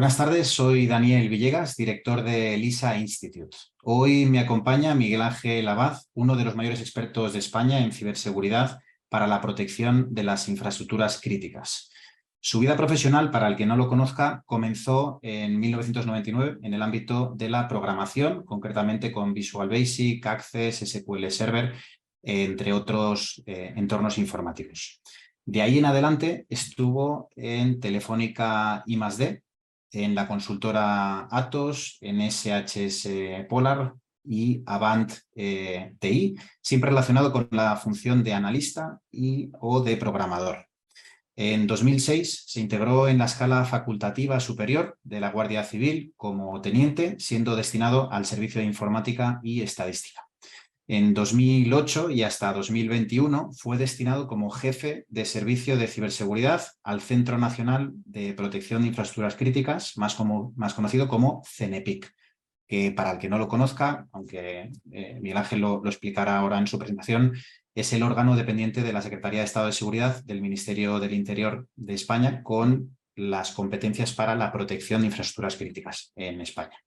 Buenas tardes, soy Daniel Villegas, director de LISA Institute. Hoy me acompaña Miguel Ángel Abad, uno de los mayores expertos de España en ciberseguridad para la protección de las infraestructuras críticas. Su vida profesional, para el que no lo conozca, comenzó en 1999 en el ámbito de la programación, concretamente con Visual Basic, Access, SQL Server, entre otros entornos informáticos. De ahí en adelante estuvo en Telefónica I+D, en la consultora Atos, en SHS Polar y Avant TI, siempre relacionado con la función de analista o de programador. En 2006 se integró en la escala facultativa superior de la Guardia Civil como teniente, siendo destinado al Servicio de Informática y Estadística. En 2008 y hasta 2021 fue destinado como jefe de servicio de ciberseguridad al Centro Nacional de Protección de Infraestructuras Críticas, más conocido como CENEPIC, que para el que no lo conozca, aunque Miguel Ángel lo explicará ahora en su presentación, es el órgano dependiente de la Secretaría de Estado de Seguridad del Ministerio del Interior de España con las competencias para la protección de infraestructuras críticas en España.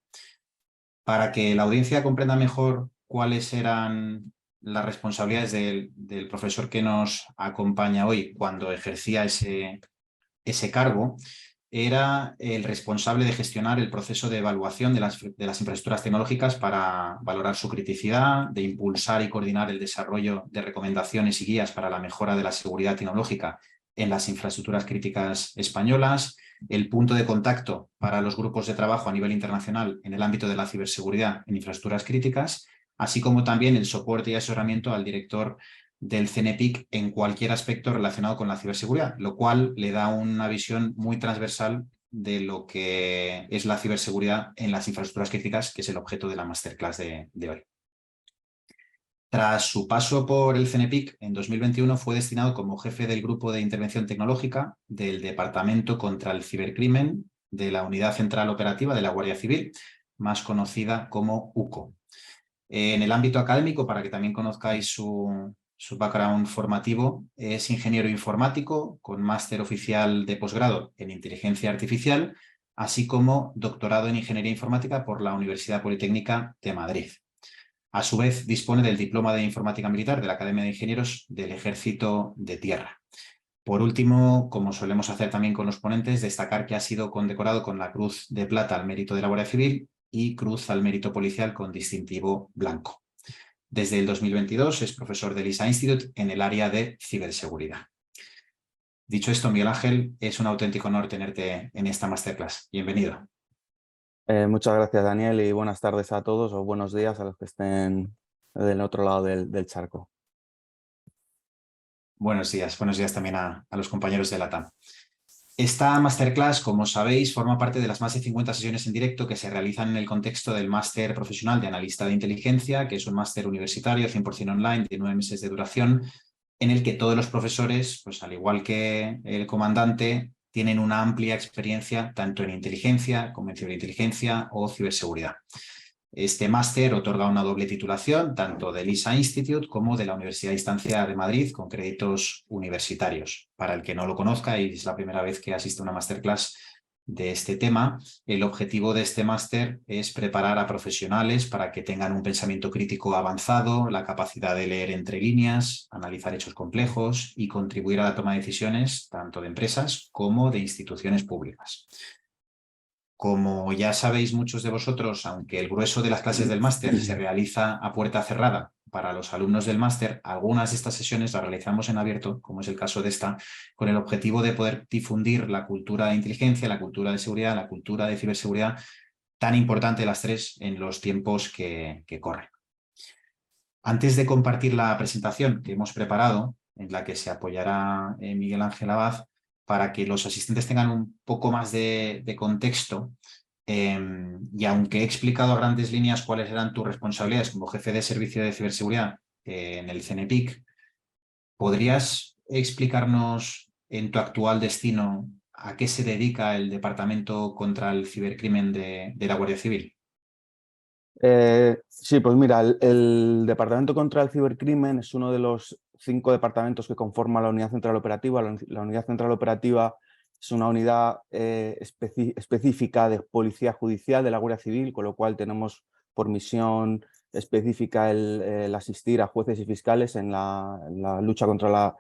Para que la audiencia comprenda mejor cuáles eran las responsabilidades del profesor que nos acompaña hoy cuando ejercía ese cargo, era el responsable de gestionar el proceso de evaluación de las infraestructuras tecnológicas para valorar su criticidad, de impulsar y coordinar el desarrollo de recomendaciones y guías para la mejora de la seguridad tecnológica en las infraestructuras críticas españolas, el punto de contacto para los grupos de trabajo a nivel internacional en el ámbito de la ciberseguridad en infraestructuras críticas, así como también el soporte y asesoramiento al director del CENEPIC en cualquier aspecto relacionado con la ciberseguridad, lo cual le da una visión muy transversal de lo que es la ciberseguridad en las infraestructuras críticas, que es el objeto de la masterclass de hoy. Tras su paso por el CENEPIC, en 2021 fue destinado como jefe del Grupo de Intervención Tecnológica del Departamento contra el Cibercrimen de la Unidad Central Operativa de la Guardia Civil, más conocida como UCO. En el ámbito académico, para que también conozcáis su background formativo, es ingeniero informático con máster oficial de posgrado en inteligencia artificial, así como doctorado en ingeniería informática por la Universidad Politécnica de Madrid. A su vez, dispone del diploma de informática militar de la Academia de Ingenieros del Ejército de Tierra. Por último, como solemos hacer también con los ponentes, destacar que ha sido condecorado con la Cruz de Plata al Mérito de la Guardia Civil y Cruz al Mérito Policial con distintivo blanco. Desde el 2022 es profesor del LISA Institute en el área de ciberseguridad. Dicho esto, Miguel Ángel, es un auténtico honor tenerte en esta masterclass. Bienvenido. Muchas gracias, Daniel, y buenas tardes a todos o buenos días a los que estén del otro lado del charco. Buenos días también a los compañeros de la TAM. Esta masterclass, como sabéis, forma parte de las más de 50 sesiones en directo que se realizan en el contexto del máster profesional de analista de inteligencia, que es un máster universitario 100% online de 9 meses de duración, en el que todos los profesores, pues al igual que el comandante, tienen una amplia experiencia tanto en inteligencia, como en ciberinteligencia o ciberseguridad. Este máster otorga una doble titulación, tanto del LISA Institute como de la Universidad de Distancia de Madrid, con créditos universitarios. Para el que no lo conozca y es la primera vez que asiste a una masterclass de este tema, el objetivo de este máster es preparar a profesionales para que tengan un pensamiento crítico avanzado, la capacidad de leer entre líneas, analizar hechos complejos y contribuir a la toma de decisiones tanto de empresas como de instituciones públicas. Como ya sabéis muchos de vosotros, aunque el grueso de las clases del máster se realiza a puerta cerrada para los alumnos del máster, algunas de estas sesiones las realizamos en abierto, como es el caso de esta, con el objetivo de poder difundir la cultura de inteligencia, la cultura de seguridad, la cultura de ciberseguridad, tan importante las tres en los tiempos que corren. Antes de compartir la presentación que hemos preparado, en la que se apoyará Miguel Ángel Abad, para que los asistentes tengan un poco más de contexto, y aunque he explicado a grandes líneas cuáles eran tus responsabilidades como jefe de servicio de ciberseguridad en el CENEPIC, ¿podrías explicarnos en tu actual destino a qué se dedica el Departamento contra el Cibercrimen de la Guardia Civil? Sí, pues mira, el Departamento contra el Cibercrimen es uno de los 5 departamentos que conforman la Unidad Central Operativa. La Unidad Central Operativa Es una unidad específica de Policía Judicial de la Guardia Civil, con lo cual tenemos por misión específica el asistir a jueces y fiscales en la lucha contra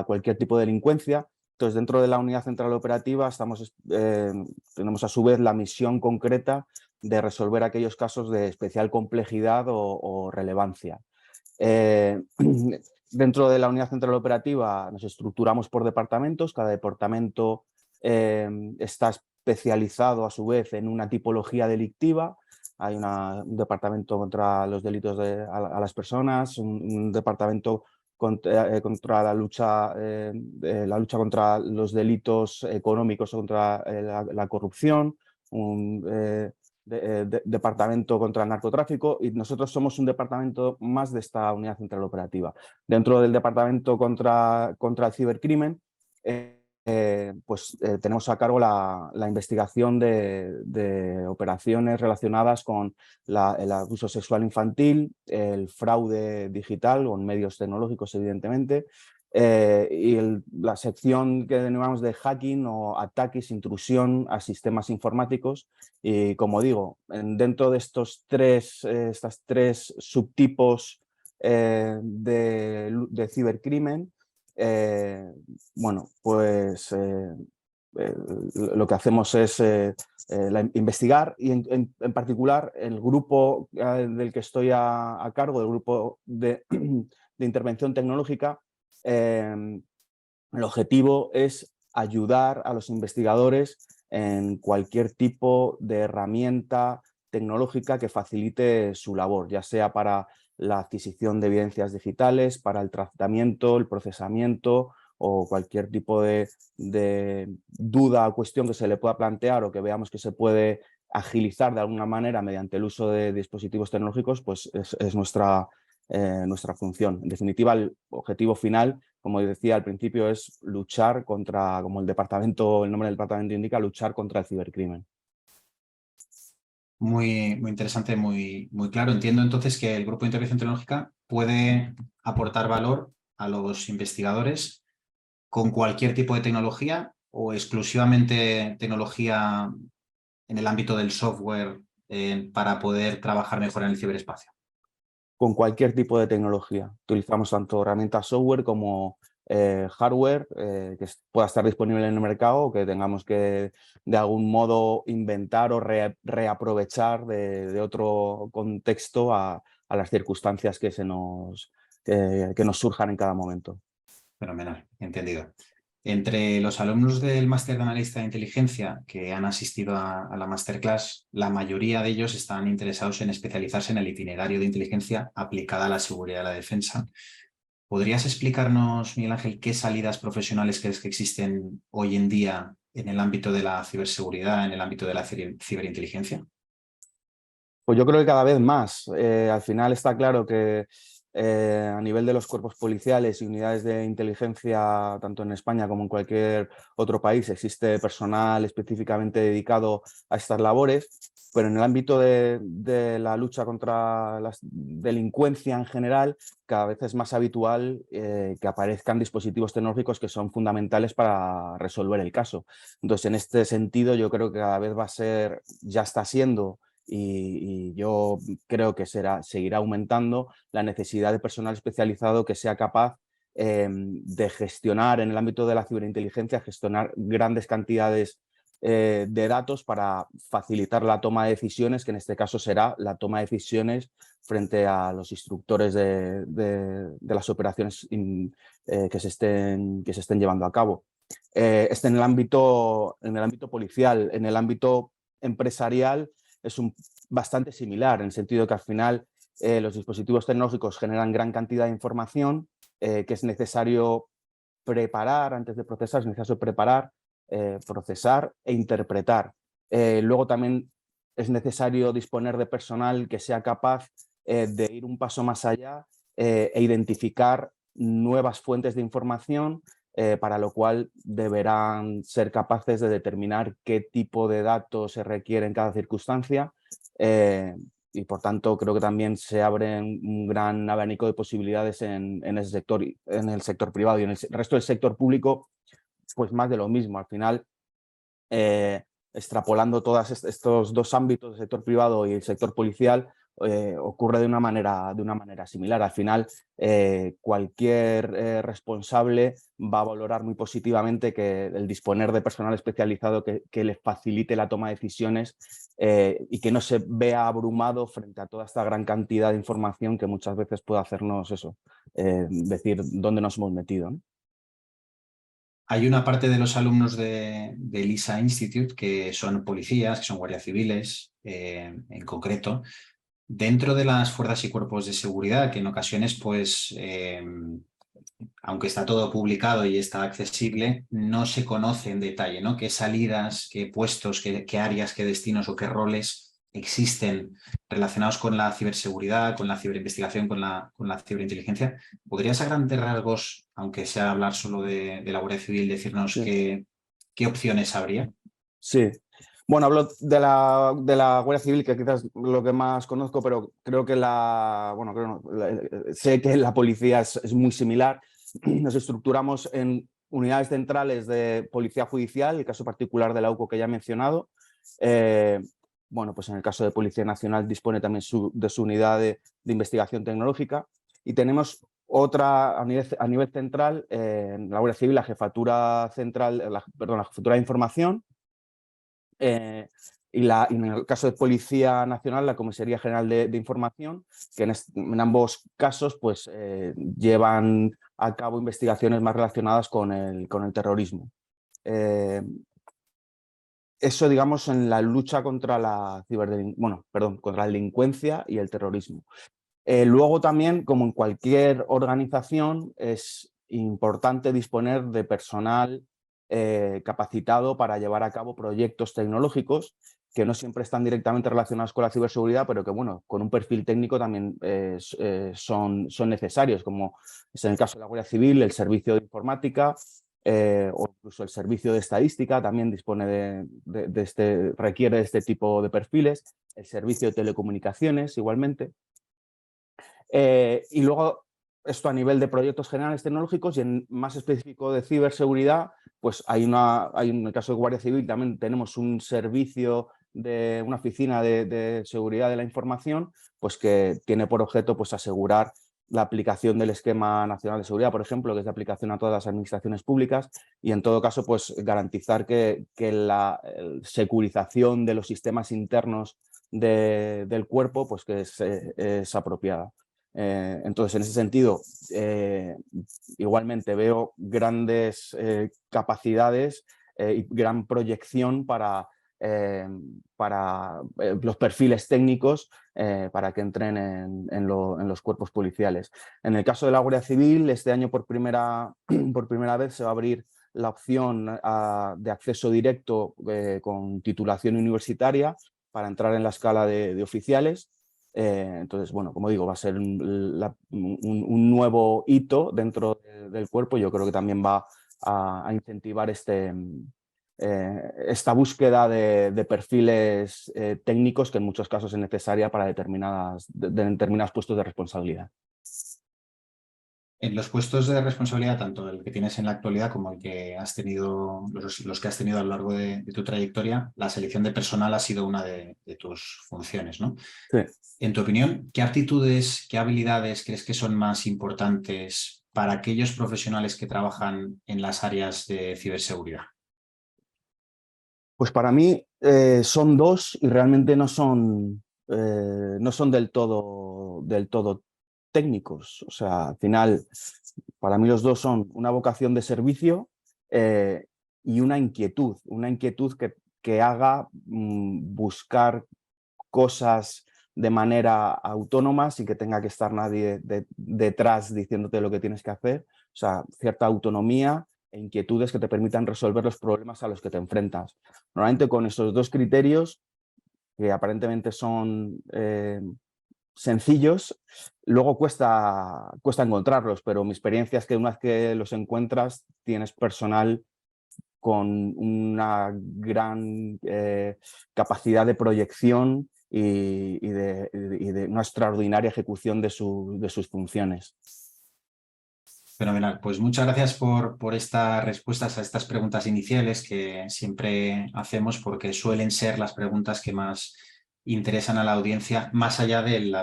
cualquier tipo de delincuencia. Entonces, dentro de la Unidad Central Operativa tenemos a su vez la misión concreta de resolver aquellos casos de especial complejidad o relevancia. Dentro de la Unidad Central Operativa nos estructuramos por departamentos. Cada departamento está especializado a su vez en una tipología delictiva. Hay un departamento contra los delitos a las personas, un departamento contra la lucha contra los delitos económicos, contra la corrupción, un departamento contra el narcotráfico, y nosotros somos un departamento más de esta Unidad Central Operativa. Dentro del departamento contra el cibercrimen, tenemos a cargo la investigación de operaciones relacionadas con el abuso sexual infantil, el fraude digital con medios tecnológicos, evidentemente, y la sección que denominamos de hacking o ataques, intrusión a sistemas informáticos. Y como digo, dentro de estas tres subtipos de cibercrimen, lo que hacemos es investigar, y en particular el grupo del que estoy a cargo, el grupo de intervención tecnológica, el objetivo es ayudar a los investigadores en cualquier tipo de herramienta tecnológica que facilite su labor, ya sea para la adquisición de evidencias digitales, para el tratamiento, el procesamiento o cualquier tipo de duda o cuestión que se le pueda plantear o que veamos que se puede agilizar de alguna manera mediante el uso de dispositivos tecnológicos, pues es nuestra función. En definitiva, el objetivo final, como decía al principio, es luchar contra, como el nombre del departamento indica, luchar contra el cibercrimen. Muy, muy interesante, muy claro. Entiendo entonces que el grupo de intervención tecnológica puede aportar valor a los investigadores con cualquier tipo de tecnología o exclusivamente tecnología en el ámbito del software para poder trabajar mejor en el ciberespacio. Con cualquier tipo de tecnología. Utilizamos tanto herramientas software como hardware que pueda estar disponible en el mercado o que tengamos que de algún modo inventar o reaprovechar de otro contexto a las circunstancias que nos surjan en cada momento. Fenomenal, entendido. Entre los alumnos del máster de analista de inteligencia que han asistido a la masterclass, la mayoría de ellos están interesados en especializarse en el itinerario de inteligencia aplicada a la seguridad y la defensa. ¿Podrías explicarnos, Miguel Ángel, qué salidas profesionales crees que existen hoy en día en el ámbito de la ciberseguridad, en el ámbito de la ciberinteligencia? Pues yo creo que cada vez más. Al final está claro que a nivel de los cuerpos policiales y unidades de inteligencia, tanto en España como en cualquier otro país, existe personal específicamente dedicado a estas labores, pero en el ámbito de la lucha contra la delincuencia en general, cada vez es más habitual que aparezcan dispositivos tecnológicos que son fundamentales para resolver el caso. Entonces, en este sentido, yo creo que cada vez ya está siendo, y yo creo que seguirá aumentando la necesidad de personal especializado que sea capaz de gestionar en el ámbito de la ciberinteligencia, gestionar grandes cantidades de datos para facilitar la toma de decisiones, que en este caso será la toma de decisiones frente a los instructores de las operaciones que se estén llevando a cabo. En el ámbito policial. En el ámbito empresarial es bastante similar, en el sentido que al final los dispositivos tecnológicos generan gran cantidad de información que es necesario preparar antes de procesar, es necesario preparar, procesar e interpretar. Luego también es necesario disponer de personal que sea capaz de ir un paso más allá e identificar nuevas fuentes de información, para lo cual deberán ser capaces de determinar qué tipo de datos se requiere en cada circunstancia, y por tanto creo que también se abre un gran abanico de posibilidades en ese sector, en el sector privado, y en el resto del sector público pues más de lo mismo. Al final extrapolando todos estos dos ámbitos, el sector privado y el sector policial, ocurre de una manera similar. Al final, cualquier responsable va a valorar muy positivamente que el disponer de personal especializado que le facilite la toma de decisiones y que no se vea abrumado frente a toda esta gran cantidad de información que muchas veces puede hacernos eso, decir dónde nos hemos metido, ¿no? Hay una parte de los alumnos de LISA Institute que son policías, que son guardias civiles, en concreto, dentro de las fuerzas y cuerpos de seguridad, que en ocasiones, pues, aunque está todo publicado y está accesible, no se conoce en detalle, ¿no? Qué salidas, qué puestos, qué áreas, qué destinos o qué roles existen relacionados con la ciberseguridad, con la ciberinvestigación, con la ciberinteligencia. ¿Podrías a grandes rasgos, aunque sea hablar solo de la Guardia Civil, decirnos Sí. qué opciones habría? Sí. Bueno, hablo de la Guardia Civil, que quizás lo que más conozco, pero creo que bueno, creo no, sé que la policía es muy similar. Nos estructuramos en unidades centrales de policía judicial, el caso particular de la UCO que ya he mencionado. Bueno, pues en el caso de Policía Nacional dispone también de su unidad de investigación tecnológica. Y tenemos otra a nivel central, en la Guardia Civil, la Jefatura Central, la Jefatura de Información. Y en el caso de Policía Nacional, la Comisaría General de Información, que en ambos casos pues, llevan a cabo investigaciones más relacionadas con el terrorismo. Eso, digamos, en la lucha contra contra la delincuencia y el terrorismo. Luego también, como en cualquier organización, es importante disponer de personal capacitado para llevar a cabo proyectos tecnológicos que no siempre están directamente relacionados con la ciberseguridad, pero que, bueno, con un perfil técnico también son necesarios, como es en el caso de la Guardia Civil, el servicio de informática o incluso el servicio de estadística también dispone requiere de este tipo de perfiles, el servicio de telecomunicaciones igualmente. Y luego, esto a nivel de proyectos generales tecnológicos y en más específico de ciberseguridad, pues en el caso de Guardia Civil también tenemos un servicio de una oficina de seguridad de la información, pues que tiene por objeto pues asegurar la aplicación del Esquema Nacional de Seguridad, por ejemplo, que es de aplicación a todas las administraciones públicas y en todo caso pues garantizar que la securización de los sistemas internos del cuerpo pues que es apropiada. Entonces, en ese sentido, igualmente veo grandes capacidades y gran proyección para los perfiles técnicos para que entren en los cuerpos policiales. En el caso de la Guardia Civil, este año por primera vez se va a abrir la opción de acceso directo con titulación universitaria para entrar en la escala de oficiales. Entonces, bueno, como digo, va a ser un nuevo hito dentro del cuerpo. Yo creo que también va a incentivar esta búsqueda de perfiles técnicos que en muchos casos es necesaria para determinados puestos de responsabilidad. En los puestos de responsabilidad, tanto el que tienes en la actualidad como el que has tenido, los que has tenido a lo largo de tu trayectoria, la selección de personal ha sido una de tus funciones, ¿no? Sí. En tu opinión, ¿qué aptitudes, qué habilidades crees que son más importantes para aquellos profesionales que trabajan en las áreas de ciberseguridad? Pues para mí son dos y realmente no son del todo técnicos. O sea, al final, para mí los dos son una vocación de servicio y una inquietud que haga buscar cosas de manera autónoma sin que tenga que estar nadie detrás diciéndote lo que tienes que hacer. O sea, cierta autonomía e inquietudes que te permitan resolver los problemas a los que te enfrentas. Normalmente con esos dos criterios, que aparentemente son sencillos, luego cuesta encontrarlos, pero mi experiencia es que una vez que los encuentras, tienes personal con una gran capacidad de proyección y de una extraordinaria ejecución de sus funciones. Fenomenal. Pues muchas gracias por estas respuestas a estas preguntas iniciales que siempre hacemos porque suelen ser las preguntas que más interesan a la audiencia más allá de el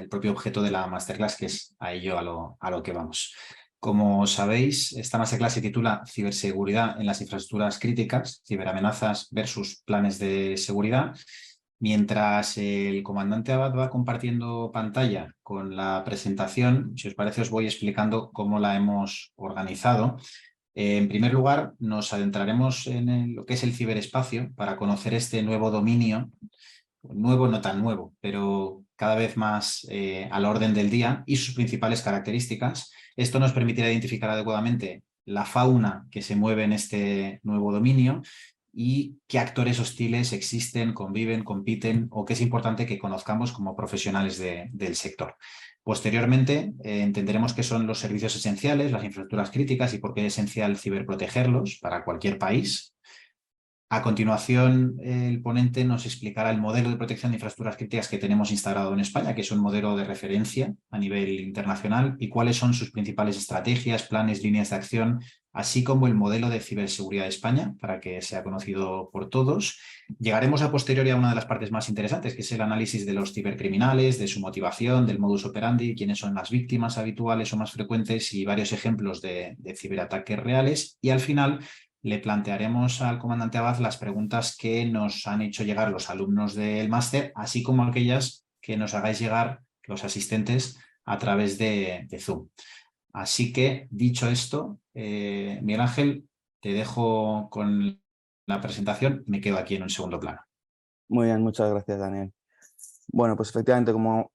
propio objeto de la masterclass, que es a ello a lo que vamos. Como sabéis, esta masterclass se titula Ciberseguridad en las infraestructuras críticas, ciberamenazas versus planes de seguridad. Mientras el comandante Abad va compartiendo pantalla con la presentación, si os parece os voy explicando cómo la hemos organizado. En primer lugar, nos adentraremos en lo que es el ciberespacio para conocer este nuevo dominio, nuevo no tan nuevo, pero cada vez más al orden del día y sus principales características. Esto nos permitirá identificar adecuadamente la fauna que se mueve en este nuevo dominio y qué actores hostiles existen, conviven, compiten o qué es importante que conozcamos como profesionales del sector. Posteriormente, entenderemos qué son los servicios esenciales, las infraestructuras críticas y por qué es esencial ciberprotegerlos para cualquier país. A continuación, el ponente nos explicará el modelo de protección de infraestructuras críticas que tenemos instalado en España, que es un modelo de referencia a nivel internacional, y cuáles son sus principales estrategias, planes, líneas de acción, así como el modelo de ciberseguridad de España, para que sea conocido por todos. Llegaremos a posteriori a una de las partes más interesantes, que es el análisis de los cibercriminales, de su motivación, del modus operandi, quiénes son las víctimas habituales o más frecuentes y varios ejemplos de ciberataques reales. Y al final, le plantearemos al comandante Abad las preguntas que nos han hecho llegar los alumnos del máster, así como aquellas que nos hagáis llegar los asistentes a través de Zoom. Así que, dicho esto, Miguel Ángel, te dejo con la presentación y me quedo aquí en un segundo plano. Muy bien, muchas gracias, Daniel. Bueno, pues efectivamente, como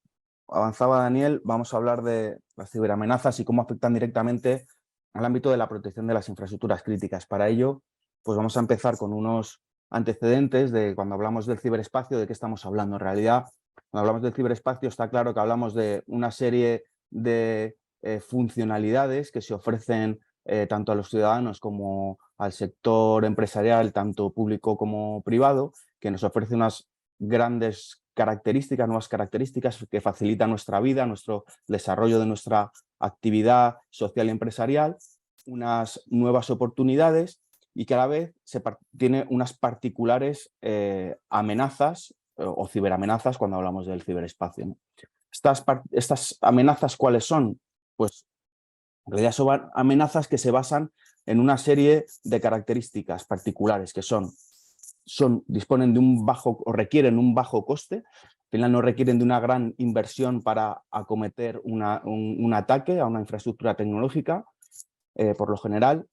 avanzaba Daniel, vamos a hablar de las ciberamenazas y cómo afectan directamente al ámbito de la protección de las infraestructuras críticas. Para ello, pues vamos a empezar con unos antecedentes de cuando hablamos del ciberespacio, de qué estamos hablando. En realidad, cuando hablamos del ciberespacio está claro que hablamos de una serie de funcionalidades que se ofrecen tanto a los ciudadanos como al sector empresarial, tanto público como privado, que nos ofrece unas grandes características, nuevas características que facilitan nuestra vida, nuestro desarrollo de nuestra actividad social y empresarial, unas nuevas oportunidades y que a la vez tiene unas particulares amenazas o ciberamenazas cuando hablamos del ciberespacio, ¿no? Estas amenazas, ¿cuáles son? Pues en realidad son amenazas que se basan en una serie de características particulares que disponen de un bajo o requieren un bajo coste, al final no requieren de una gran inversión para acometer un ataque a una infraestructura tecnológica, por lo general.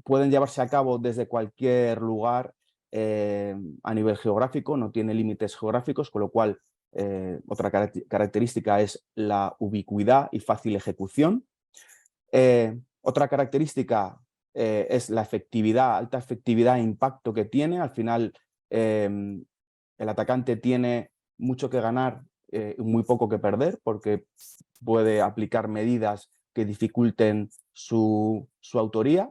Pueden llevarse a cabo desde cualquier lugar a nivel geográfico, no tiene límites geográficos, con lo cual otra característica es la ubicuidad y fácil ejecución. Otra característica es la efectividad, alta efectividad e impacto que tiene. Al final, el atacante tiene mucho que ganar y muy poco que perder, porque puede aplicar medidas que dificulten su autoría.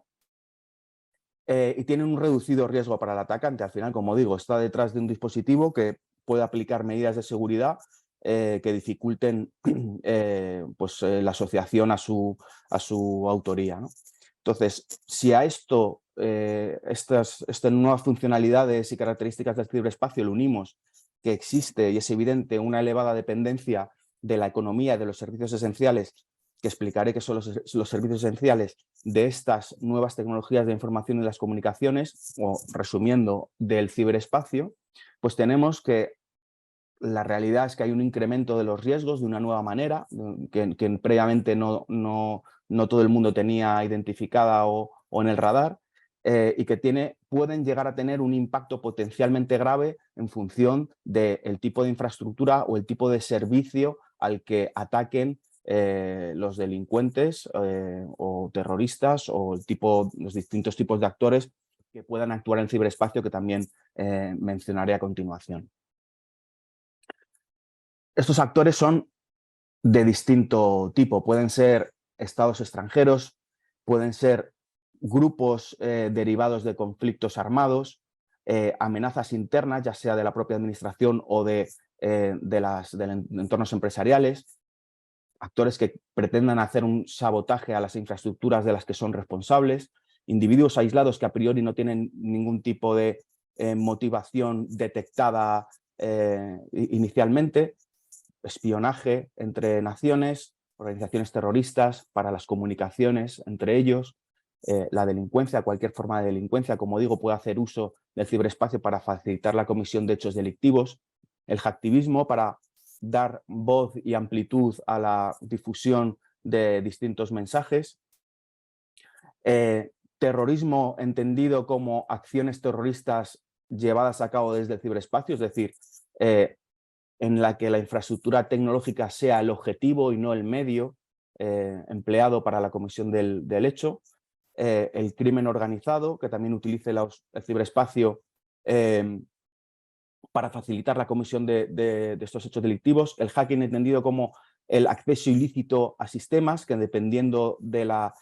Y tiene un reducido riesgo para el atacante. Al final, como digo, está detrás de un dispositivo que puede aplicar medidas de seguridad que dificulten la asociación a su autoría, ¿no? Entonces, si a esto, estas nuevas funcionalidades y características del ciberespacio le unimos que existe y es evidente una elevada dependencia de la economía y de los servicios esenciales, que explicaré qué son los servicios esenciales de estas nuevas tecnologías de información y las comunicaciones, o resumiendo, del ciberespacio, pues tenemos que la realidad es que hay un incremento de los riesgos de una nueva manera, que previamente no todo el mundo tenía identificada o en el radar, y que pueden llegar a tener un impacto potencialmente grave en función del tipo de infraestructura o el tipo de servicio al que ataquen los delincuentes o terroristas o los distintos tipos de actores que puedan actuar en el ciberespacio, que también mencionaré a continuación. Estos actores son de distinto tipo. Pueden ser estados extranjeros, pueden ser grupos derivados de conflictos armados, amenazas internas, ya sea de la propia administración o de entornos empresariales, actores que pretendan hacer un sabotaje a las infraestructuras de las que son responsables, individuos aislados que a priori no tienen ningún tipo de motivación detectada inicialmente, espionaje entre naciones, organizaciones terroristas, para las comunicaciones entre ellos, la delincuencia, cualquier forma de delincuencia, como digo, puede hacer uso del ciberespacio para facilitar la comisión de hechos delictivos, el hacktivismo para dar voz y amplitud a la difusión de distintos mensajes, terrorismo entendido como acciones terroristas llevadas a cabo desde el ciberespacio, es decir, en la que la infraestructura tecnológica sea el objetivo y no el medio empleado para la comisión del hecho, el crimen organizado, que también utilice el ciberespacio para facilitar la comisión de estos hechos delictivos, el hacking entendido como el acceso ilícito a sistemas, que dependiendo de la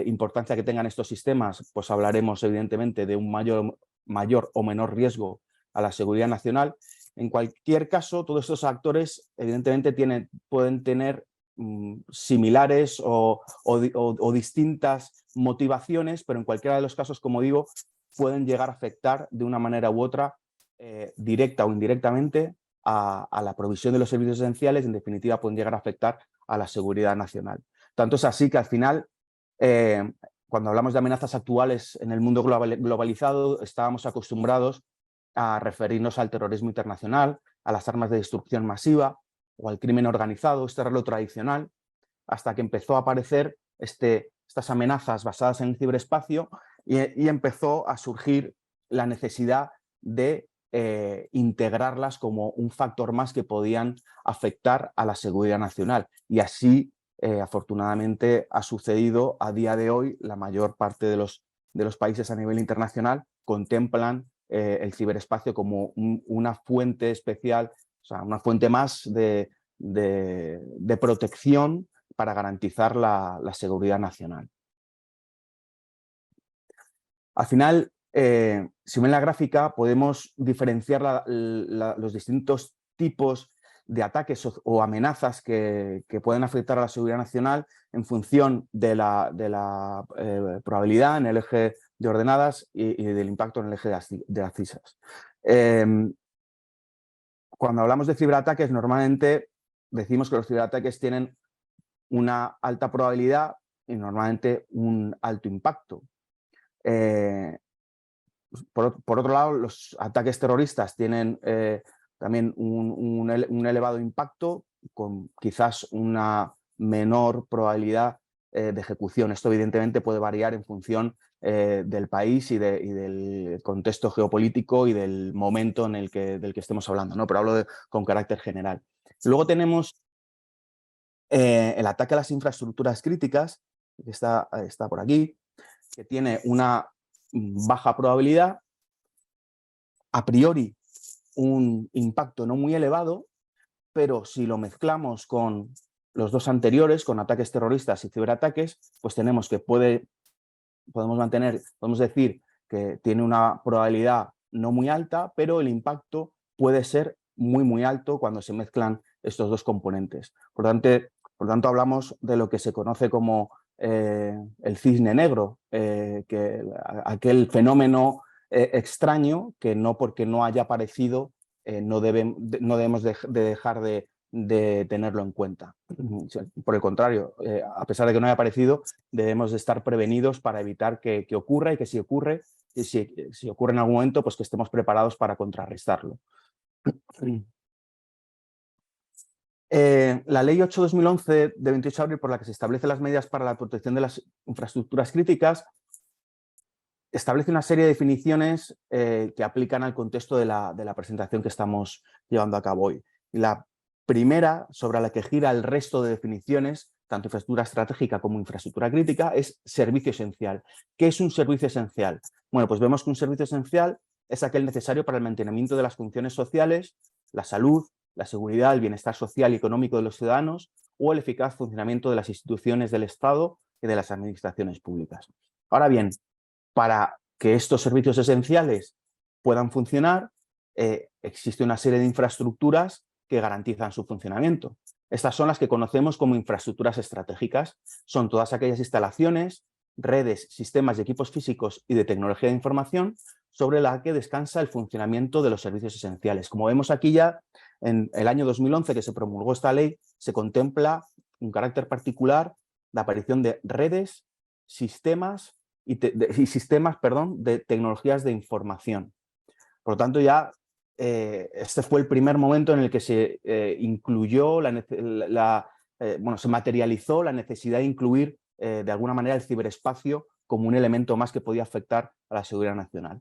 importancia que tengan estos sistemas, pues hablaremos evidentemente de un mayor o menor riesgo a la seguridad nacional. En cualquier caso, todos estos actores evidentemente pueden tener similares o distintas motivaciones, pero en cualquiera de los casos, como digo, pueden llegar a afectar de una manera u otra, directa o indirectamente, a la provisión de los servicios esenciales. En definitiva, pueden llegar a afectar a la seguridad nacional. Tanto es así que al final, cuando hablamos de amenazas actuales en el mundo globalizado, estábamos acostumbrados a referirnos al terrorismo internacional, a las armas de destrucción masiva o al crimen organizado. Este era lo tradicional, hasta que empezó a aparecer estas amenazas basadas en el ciberespacio y empezó a surgir la necesidad de integrarlas como un factor más que podían afectar a la seguridad nacional. Y así, afortunadamente, ha sucedido a día de hoy. La mayor parte de los países a nivel internacional contemplan el ciberespacio como una fuente especial, o sea, una fuente más de protección para garantizar la seguridad nacional. Al final, si ven la gráfica, podemos diferenciar los distintos tipos de ataques o amenazas que pueden afectar a la seguridad nacional en función de la probabilidad en el eje de ordenadas y del impacto en el eje de abscisas. Cuando hablamos de ciberataques, normalmente decimos que los ciberataques tienen una alta probabilidad y normalmente un alto impacto. Por otro lado, los ataques terroristas tienen también un elevado impacto, con quizás una menor probabilidad de ejecución. Esto evidentemente puede variar en función del país y del contexto geopolítico y del momento del que estemos hablando, ¿no? Pero hablo con carácter general. Luego tenemos el ataque a las infraestructuras críticas, que está por aquí, que tiene una baja probabilidad, a priori un impacto no muy elevado, pero si lo mezclamos con los dos anteriores, con ataques terroristas y ciberataques, pues podemos decir que tiene una probabilidad no muy alta, pero el impacto puede ser muy alto cuando se mezclan estos dos componentes. Por tanto, hablamos de lo que se conoce como el cisne negro, aquel fenómeno extraño que no porque no haya aparecido no debemos de dejar de tenerlo en cuenta. Por el contrario, a pesar de que no haya aparecido, debemos de estar prevenidos para evitar que ocurra, y que si ocurre en algún momento, pues que estemos preparados para contrarrestarlo. La Ley 8/2011 de 28 de abril, por la que se establecen las medidas para la protección de las infraestructuras críticas, establece una serie de definiciones que aplican al contexto de la presentación que estamos llevando a cabo hoy. La primera, sobre la que gira el resto de definiciones, tanto infraestructura estratégica como infraestructura crítica, es servicio esencial. ¿Qué es un servicio esencial? Bueno, pues vemos que un servicio esencial es aquel necesario para el mantenimiento de las funciones sociales, la salud, la seguridad, el bienestar social y económico de los ciudadanos o el eficaz funcionamiento de las instituciones del Estado y de las administraciones públicas. Ahora bien, para que estos servicios esenciales puedan funcionar, existe una serie de infraestructuras que garantizan su funcionamiento. Estas son las que conocemos como infraestructuras estratégicas. Son todas aquellas instalaciones, redes, sistemas y equipos físicos y de tecnología de información sobre la que descansa el funcionamiento de los servicios esenciales. Como vemos aquí ya, en el año 2011 que se promulgó esta ley, se contempla un carácter particular, la aparición de redes, sistemas de tecnologías de información. Por lo tanto, ya este fue el primer momento en el que se incluyó, se materializó la necesidad de incluir de alguna manera el ciberespacio como un elemento más que podía afectar a la seguridad nacional.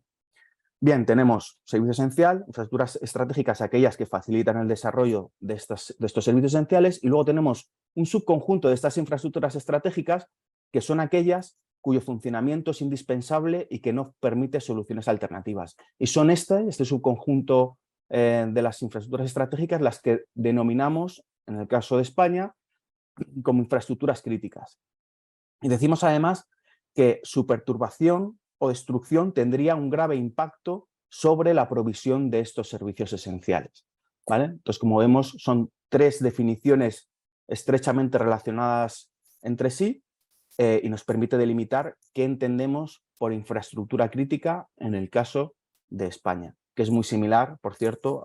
Bien, tenemos servicio esencial, infraestructuras estratégicas, aquellas que facilitan el desarrollo de estos servicios esenciales, y luego tenemos un subconjunto de estas infraestructuras estratégicas que son aquellas cuyo funcionamiento es indispensable y que no permite soluciones alternativas. Y son este subconjunto de las infraestructuras estratégicas las que denominamos, en el caso de España, como infraestructuras críticas. Y decimos además que su perturbación o destrucción tendría un grave impacto sobre la provisión de estos servicios esenciales, ¿vale? Entonces, como vemos, son tres definiciones estrechamente relacionadas entre sí y nos permite delimitar qué entendemos por infraestructura crítica en el caso de España, que es muy similar, por cierto,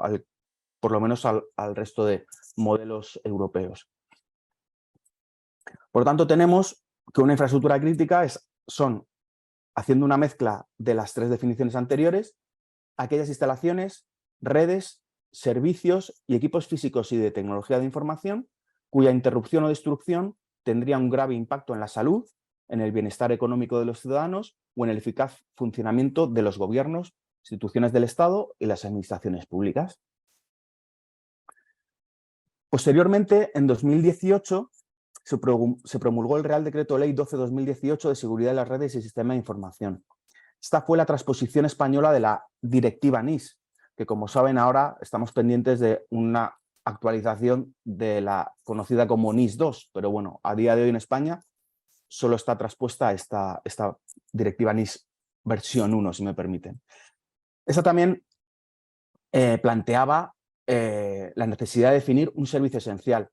por lo menos al resto de modelos europeos. Por lo tanto, tenemos que una infraestructura crítica son, haciendo una mezcla de las tres definiciones anteriores, aquellas instalaciones, redes, servicios y equipos físicos y de tecnología de información cuya interrupción o destrucción tendría un grave impacto en la salud, en el bienestar económico de los ciudadanos o en el eficaz funcionamiento de los gobiernos, instituciones del Estado y las administraciones públicas. Posteriormente, en 2018, se promulgó el Real Decreto Ley 12/2018 de Seguridad de las Redes y Sistemas de Información. Esta fue la transposición española de la Directiva NIS, que como saben ahora estamos pendientes de una actualización de la conocida como NIS 2, pero bueno, a día de hoy en España solo está traspuesta esta Directiva NIS versión 1, si me permiten. Esta también planteaba la necesidad de definir un servicio esencial.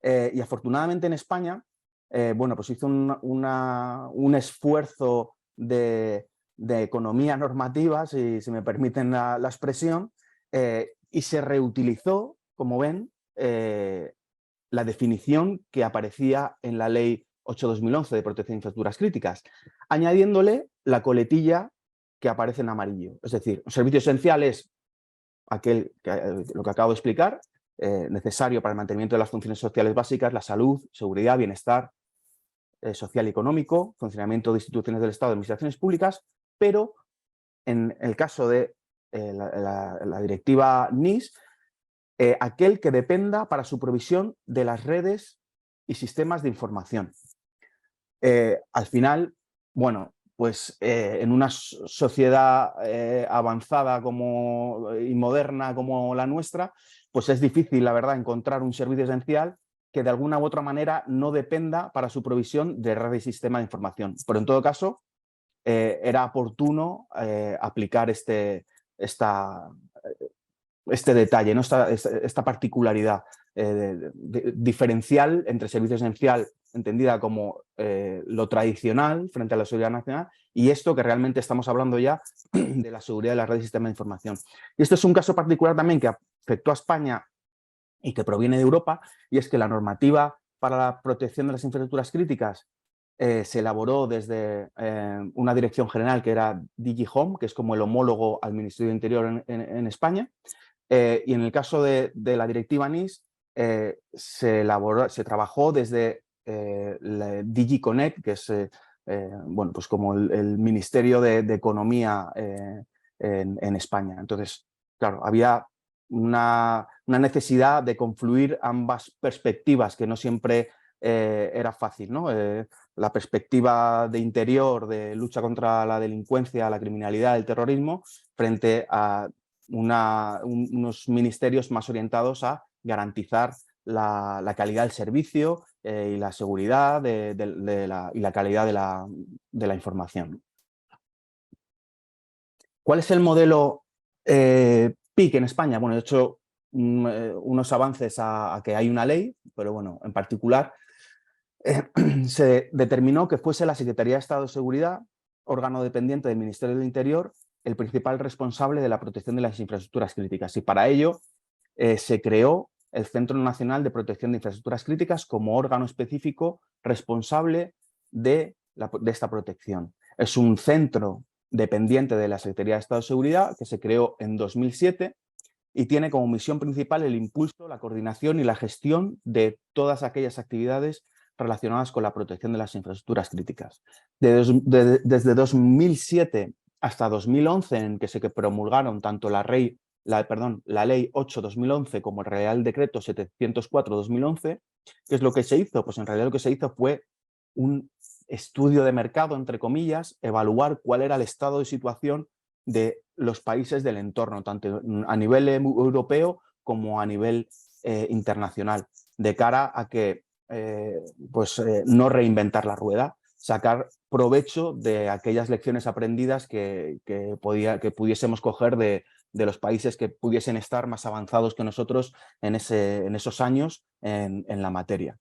Y afortunadamente en España, pues hizo un esfuerzo de economía normativa, si me permiten la expresión, y se reutilizó, como ven, la definición que aparecía en la Ley 8/2011 de protección de infraestructuras críticas, añadiéndole la coletilla que aparece en amarillo. Es decir, un servicio esencial es lo que acabo de explicar, necesario para el mantenimiento de las funciones sociales básicas, la salud, seguridad, bienestar social y económico, funcionamiento de instituciones del Estado, de administraciones públicas, pero en el caso de la directiva NIS, aquel que dependa para su provisión de las redes y sistemas de información. Al final, bueno, pues en una sociedad avanzada y moderna como la nuestra, pues es difícil, la verdad, encontrar un servicio esencial que de alguna u otra manera no dependa para su provisión de red y sistema de información. Pero en todo caso, era oportuno aplicar este detalle, ¿no? esta particularidad diferencial entre servicio esencial, entendida como lo tradicional frente a la seguridad nacional, y esto que realmente estamos hablando ya de la seguridad de la red y sistema de información. Y esto es un caso particular también que afectó a España y que proviene de Europa, y es que la normativa para la protección de las infraestructuras críticas se elaboró desde una dirección general que era DigiHome, que es como el homólogo al Ministerio de Interior en España. Y en el caso de la directiva NIS, se trabajó desde la DigiConnect, que es pues como el Ministerio de Economía en España. Entonces, claro, había una necesidad de confluir ambas perspectivas, que no siempre era fácil, ¿no? La perspectiva de interior, de lucha contra la delincuencia, la criminalidad, el terrorismo, frente a unos ministerios más orientados a garantizar la calidad del servicio y la seguridad y la calidad de la información. ¿Cuál es el modelo PIC en España? Bueno, de hecho, unos avances a que hay una ley, pero bueno, en particular se determinó que fuese la Secretaría de Estado de Seguridad, órgano dependiente del Ministerio del Interior, el principal responsable de la protección de las infraestructuras críticas. Y para ello se creó el Centro Nacional de Protección de Infraestructuras Críticas como órgano específico responsable de esta protección. Es un centro dependiente de la Secretaría de Estado de Seguridad que se creó en 2007 y tiene como misión principal el impulso, la coordinación y la gestión de todas aquellas actividades relacionadas con la protección de las infraestructuras críticas. Desde 2007 hasta 2011, en que se promulgaron tanto la Ley 8/2011 como el Real Decreto 704/2011, ¿qué es lo que se hizo? Pues en realidad lo que se hizo fue un estudio de mercado, entre comillas, evaluar cuál era el estado de situación de los países del entorno, tanto a nivel europeo como a nivel internacional, de cara a que no reinventar la rueda, sacar provecho de aquellas lecciones aprendidas que pudiésemos coger de los países que pudiesen estar más avanzados que nosotros en esos años en la materia.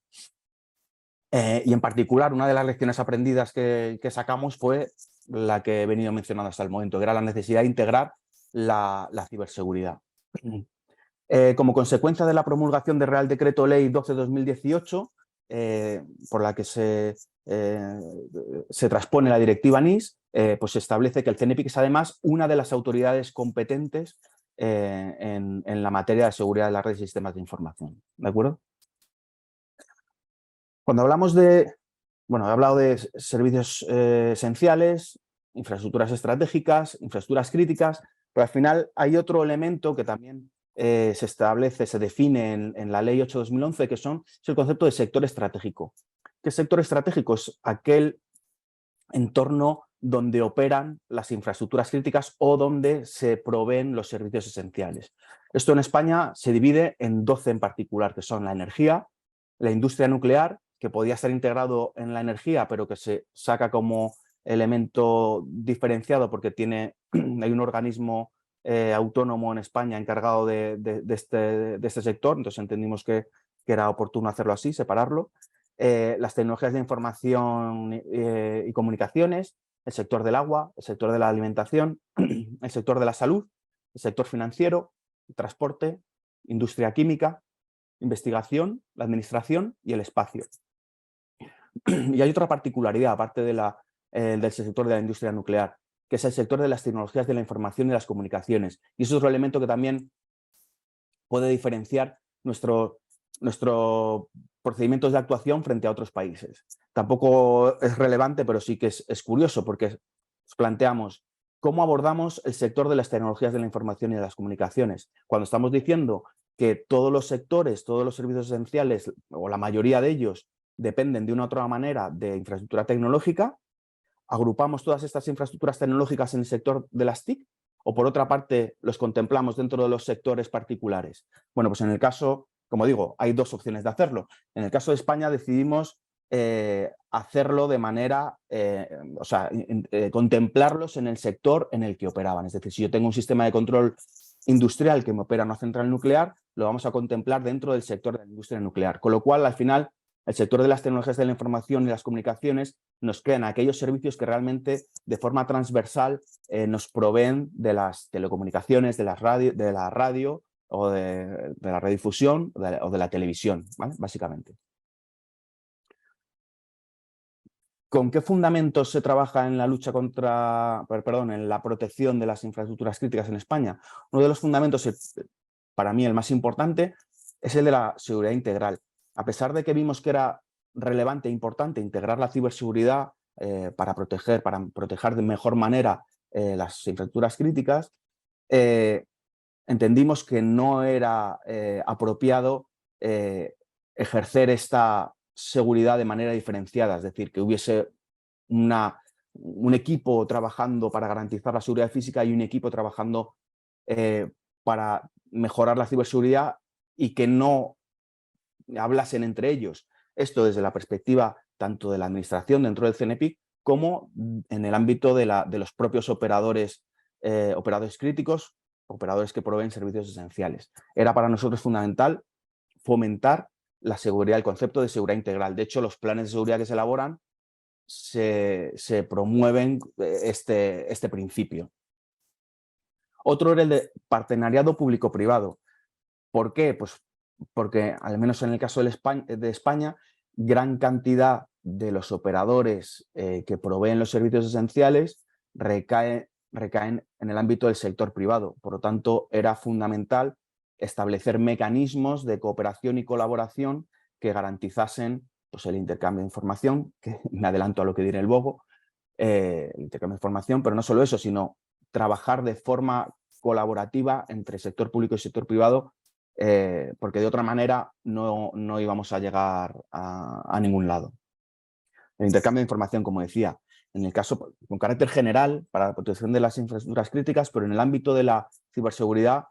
Y en particular, una de las lecciones aprendidas que sacamos fue la que he venido mencionando hasta el momento, que era la necesidad de integrar la ciberseguridad. Como consecuencia de la promulgación del Real Decreto Ley 12/2018, por la que se transpone la directiva NIS, pues se establece que el CNPIC es además una de las autoridades competentes en la materia de seguridad de las redes y sistemas de información. ¿De acuerdo? Cuando hablamos de, bueno, he hablado de servicios esenciales, infraestructuras estratégicas, infraestructuras críticas, pero al final hay otro elemento que también se establece, se define en la Ley 8/2011, que es el concepto de sector estratégico. ¿Qué sector estratégico? Es aquel entorno donde operan las infraestructuras críticas o donde se proveen los servicios esenciales. Esto en España se divide en 12 en particular, que son la energía, la industria nuclear, que podía estar integrado en la energía, pero que se saca como elemento diferenciado porque hay un organismo autónomo en España encargado de este sector, entonces entendimos que era oportuno hacerlo así, separarlo. Las tecnologías de información y comunicaciones, el sector del agua, el sector de la alimentación, el sector de la salud, el sector financiero, el transporte, industria química, investigación, la administración y el espacio. Y hay otra particularidad, aparte del sector de la industria nuclear, que es el sector de las tecnologías de la información y las comunicaciones. Y eso es otro elemento que también puede diferenciar nuestros procedimientos de actuación frente a otros países. Tampoco es relevante, pero sí que es curioso, porque nos planteamos cómo abordamos el sector de las tecnologías de la información y de las comunicaciones. Cuando estamos diciendo que todos los sectores, todos los servicios esenciales, o la mayoría de ellos, dependen de una u otra manera de infraestructura tecnológica, agrupamos todas estas infraestructuras tecnológicas en el sector de las TIC, o por otra parte los contemplamos dentro de los sectores particulares. Bueno, pues en el caso, como digo, hay dos opciones de hacerlo. En el caso de España decidimos hacerlo de manera, contemplarlos en el sector en el que operaban. Es decir, si yo tengo un sistema de control industrial que me opera en una central nuclear, lo vamos a contemplar dentro del sector de la industria nuclear. Con lo cual, al final, el sector de las tecnologías de la información y las comunicaciones nos crean aquellos servicios que realmente de forma transversal nos proveen de las telecomunicaciones, de la radio o de la radiodifusión o de la televisión, ¿vale? Básicamente. ¿Con qué fundamentos se trabaja en la lucha en la protección de las infraestructuras críticas en España? Uno de los fundamentos, para mí el más importante, es el de la seguridad integral. A pesar de que vimos que era relevante e importante integrar la ciberseguridad para proteger de mejor manera las infraestructuras críticas, entendimos que no era apropiado ejercer esta seguridad de manera diferenciada, es decir, que hubiese un equipo trabajando para garantizar la seguridad física y un equipo trabajando para mejorar la ciberseguridad y que no hablasen entre ellos. Esto desde la perspectiva tanto de la administración dentro del CNPIC como en el ámbito de los propios operadores críticos, operadores que proveen servicios esenciales. Era para nosotros fundamental fomentar la seguridad, el concepto de seguridad integral. De hecho, los planes de seguridad que se elaboran se promueven este principio. Otro era el de partenariado público-privado. ¿Por qué? Pues porque, al menos en el caso de España, gran cantidad de los operadores que proveen los servicios esenciales recaen en el ámbito del sector privado. Por lo tanto, era fundamental establecer mecanismos de cooperación y colaboración que garantizasen pues, el intercambio de información, que me adelanto a lo que diré luego, el intercambio de información, pero no solo eso, sino trabajar de forma colaborativa entre sector público y sector privado, porque de otra manera no íbamos a llegar a ningún lado. El intercambio de información, como decía, en el caso con carácter general para la protección de las infraestructuras críticas, pero en el ámbito de la ciberseguridad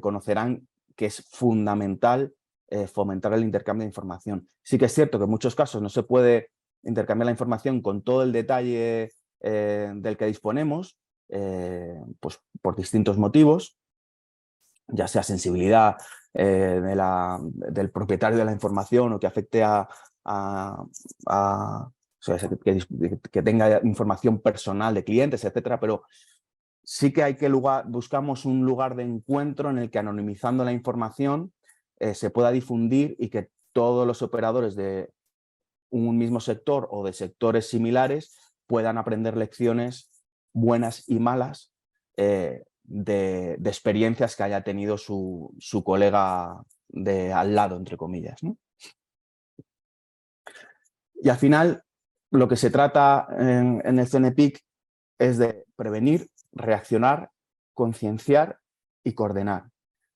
conocerán que es fundamental fomentar el intercambio de información. Sí que es cierto que en muchos casos no se puede intercambiar la información con todo el detalle del que disponemos, pues por distintos motivos, ya sea sensibilidad del propietario de la información o que afecte que tenga información personal de clientes, etcétera, pero sí que buscamos un lugar de encuentro en el que, anonimizando la información, se pueda difundir y que todos los operadores de un mismo sector o de sectores similares puedan aprender lecciones buenas y malas de experiencias que haya tenido su colega de al lado, entre comillas, ¿no? Y al final, lo que se trata en el CNPIC es de prevenir, reaccionar, concienciar y coordinar.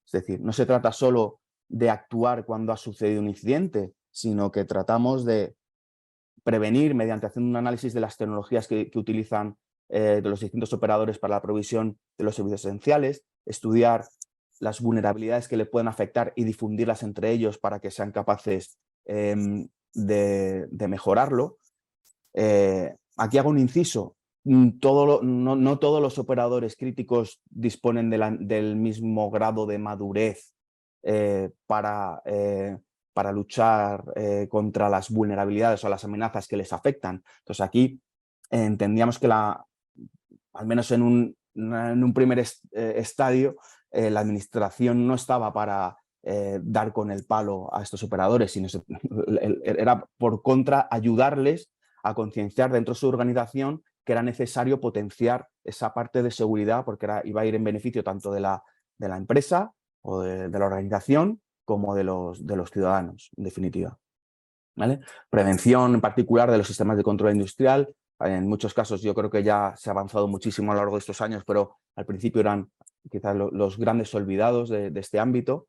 Es decir, no se trata solo de actuar cuando ha sucedido un incidente, sino que tratamos de prevenir mediante hacer un análisis de las tecnologías que utilizan de los distintos operadores para la provisión de los servicios esenciales, estudiar las vulnerabilidades que le pueden afectar y difundirlas entre ellos para que sean capaces de mejorarlo. Aquí hago un inciso. No todos los operadores críticos disponen del mismo grado de madurez para luchar contra las vulnerabilidades o las amenazas que les afectan. Entonces aquí entendíamos que al menos en un primer estadio, la administración no estaba para dar con el palo a estos operadores, sino era por contra ayudarles a concienciar dentro de su organización que era necesario potenciar esa parte de seguridad porque iba a ir en beneficio tanto de la empresa o de la organización como de los ciudadanos, en definitiva. ¿Vale? Prevención en particular de los sistemas de control industrial. En muchos casos yo creo que ya se ha avanzado muchísimo a lo largo de estos años, pero al principio eran quizás los grandes olvidados de este ámbito.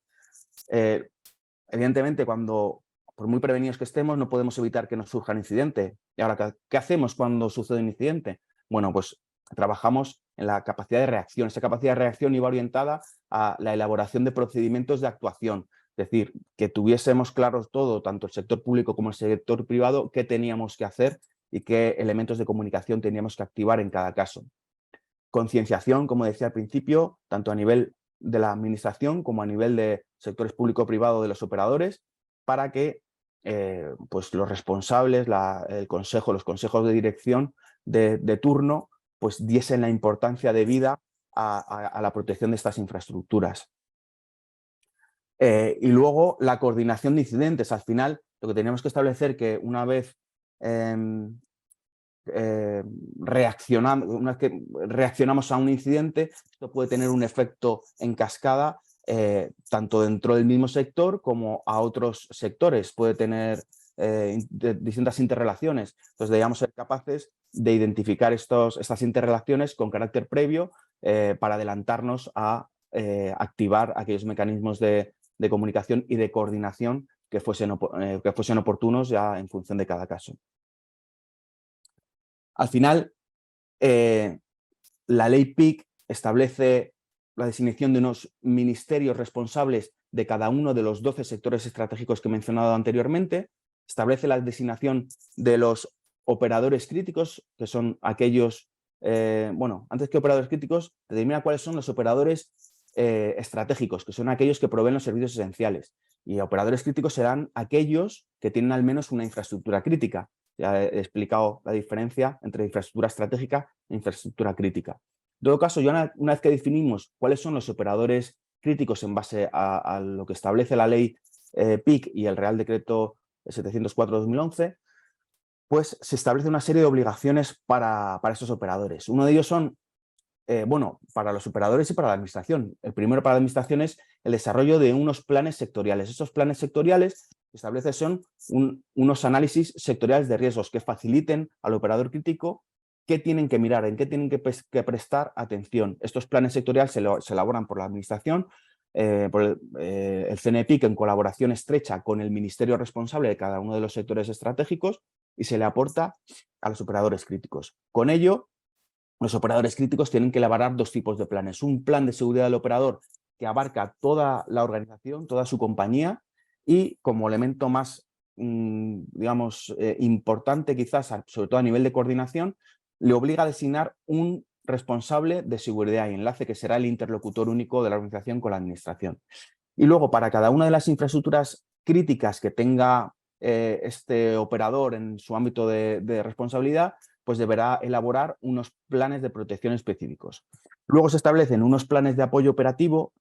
Evidentemente, por muy prevenidos que estemos, no podemos evitar que nos surja un incidente. Y ahora, ¿qué hacemos cuando sucede un incidente? Bueno, pues trabajamos en la capacidad de reacción. Esa capacidad de reacción iba orientada a la elaboración de procedimientos de actuación. Es decir, que tuviésemos claros todo, tanto el sector público como el sector privado, qué teníamos que hacer y qué elementos de comunicación teníamos que activar en cada caso. Concienciación, como decía al principio, tanto a nivel de la administración como a nivel de sectores público-privado de los operadores, para que pues los responsables, los consejos de dirección de turno, pues diesen la importancia debida a la protección de estas infraestructuras. Y luego la coordinación de incidentes. Al final, lo que teníamos que establecer que una vez reaccionamos a un incidente, esto puede tener un efecto en cascada tanto dentro del mismo sector como a otros sectores. Puede tener distintas interrelaciones. Entonces debíamos ser capaces de identificar estas interrelaciones con carácter previo para adelantarnos a activar aquellos mecanismos de comunicación y de coordinación que fuesen oportunos ya en función de cada caso. Al final, la ley PIC establece la designación de unos ministerios responsables de cada uno de los 12 sectores estratégicos que he mencionado anteriormente, establece la designación de los operadores críticos, que son aquellos bueno, antes que operadores críticos, determina cuáles son los operadores estratégicos, que son aquellos que proveen los servicios esenciales. Y operadores críticos serán aquellos que tienen al menos una infraestructura crítica. Ya he explicado la diferencia entre infraestructura estratégica e infraestructura crítica. En todo caso, ya una vez que definimos cuáles son los operadores críticos en base a lo que establece la ley PIC y el Real Decreto 704/2011, pues se establece una serie de obligaciones para esos operadores. Uno de ellos son, bueno, para los operadores y para la administración. El primero para la administración es el desarrollo de unos planes sectoriales. Estos planes sectoriales que establece son unos análisis sectoriales de riesgos que faciliten al operador crítico qué tienen que mirar, en qué tienen que prestar atención. Estos planes sectoriales se elaboran por la administración, por el CNPIC en colaboración estrecha con el ministerio responsable de cada uno de los sectores estratégicos, y se le aporta a los operadores críticos. Con ello, los operadores críticos tienen que elaborar dos tipos de planes. Un plan de seguridad del operador que abarca toda la organización, toda su compañía, y como elemento más, digamos, importante quizás, sobre todo a nivel de coordinación, le obliga a designar un responsable de seguridad y enlace que será el interlocutor único de la organización con la administración. Y luego, para cada una de las infraestructuras críticas que tenga este operador en su ámbito de responsabilidad, pues deberá elaborar unos planes de protección específicos. Luego se establecen unos planes de apoyo operativo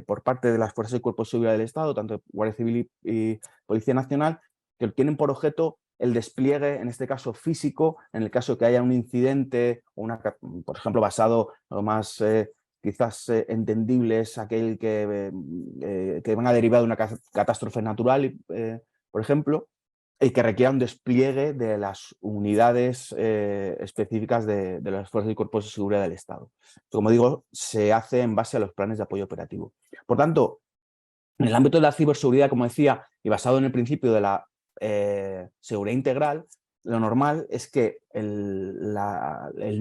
por parte de las Fuerzas y Cuerpos de Seguridad del Estado, tanto Guardia Civil y Policía Nacional, que tienen por objeto el despliegue, en este caso físico, en el caso que haya un incidente, por ejemplo, basado lo más quizás entendible es aquel que venga derivado de una catástrofe natural, por ejemplo, y que requiera un despliegue de las unidades específicas de las Fuerzas y Cuerpos de Seguridad del Estado. Como digo, se hace en base a los planes de apoyo operativo. Por tanto, en el ámbito de la ciberseguridad, como decía, y basado en el principio de la seguridad integral, lo normal es que el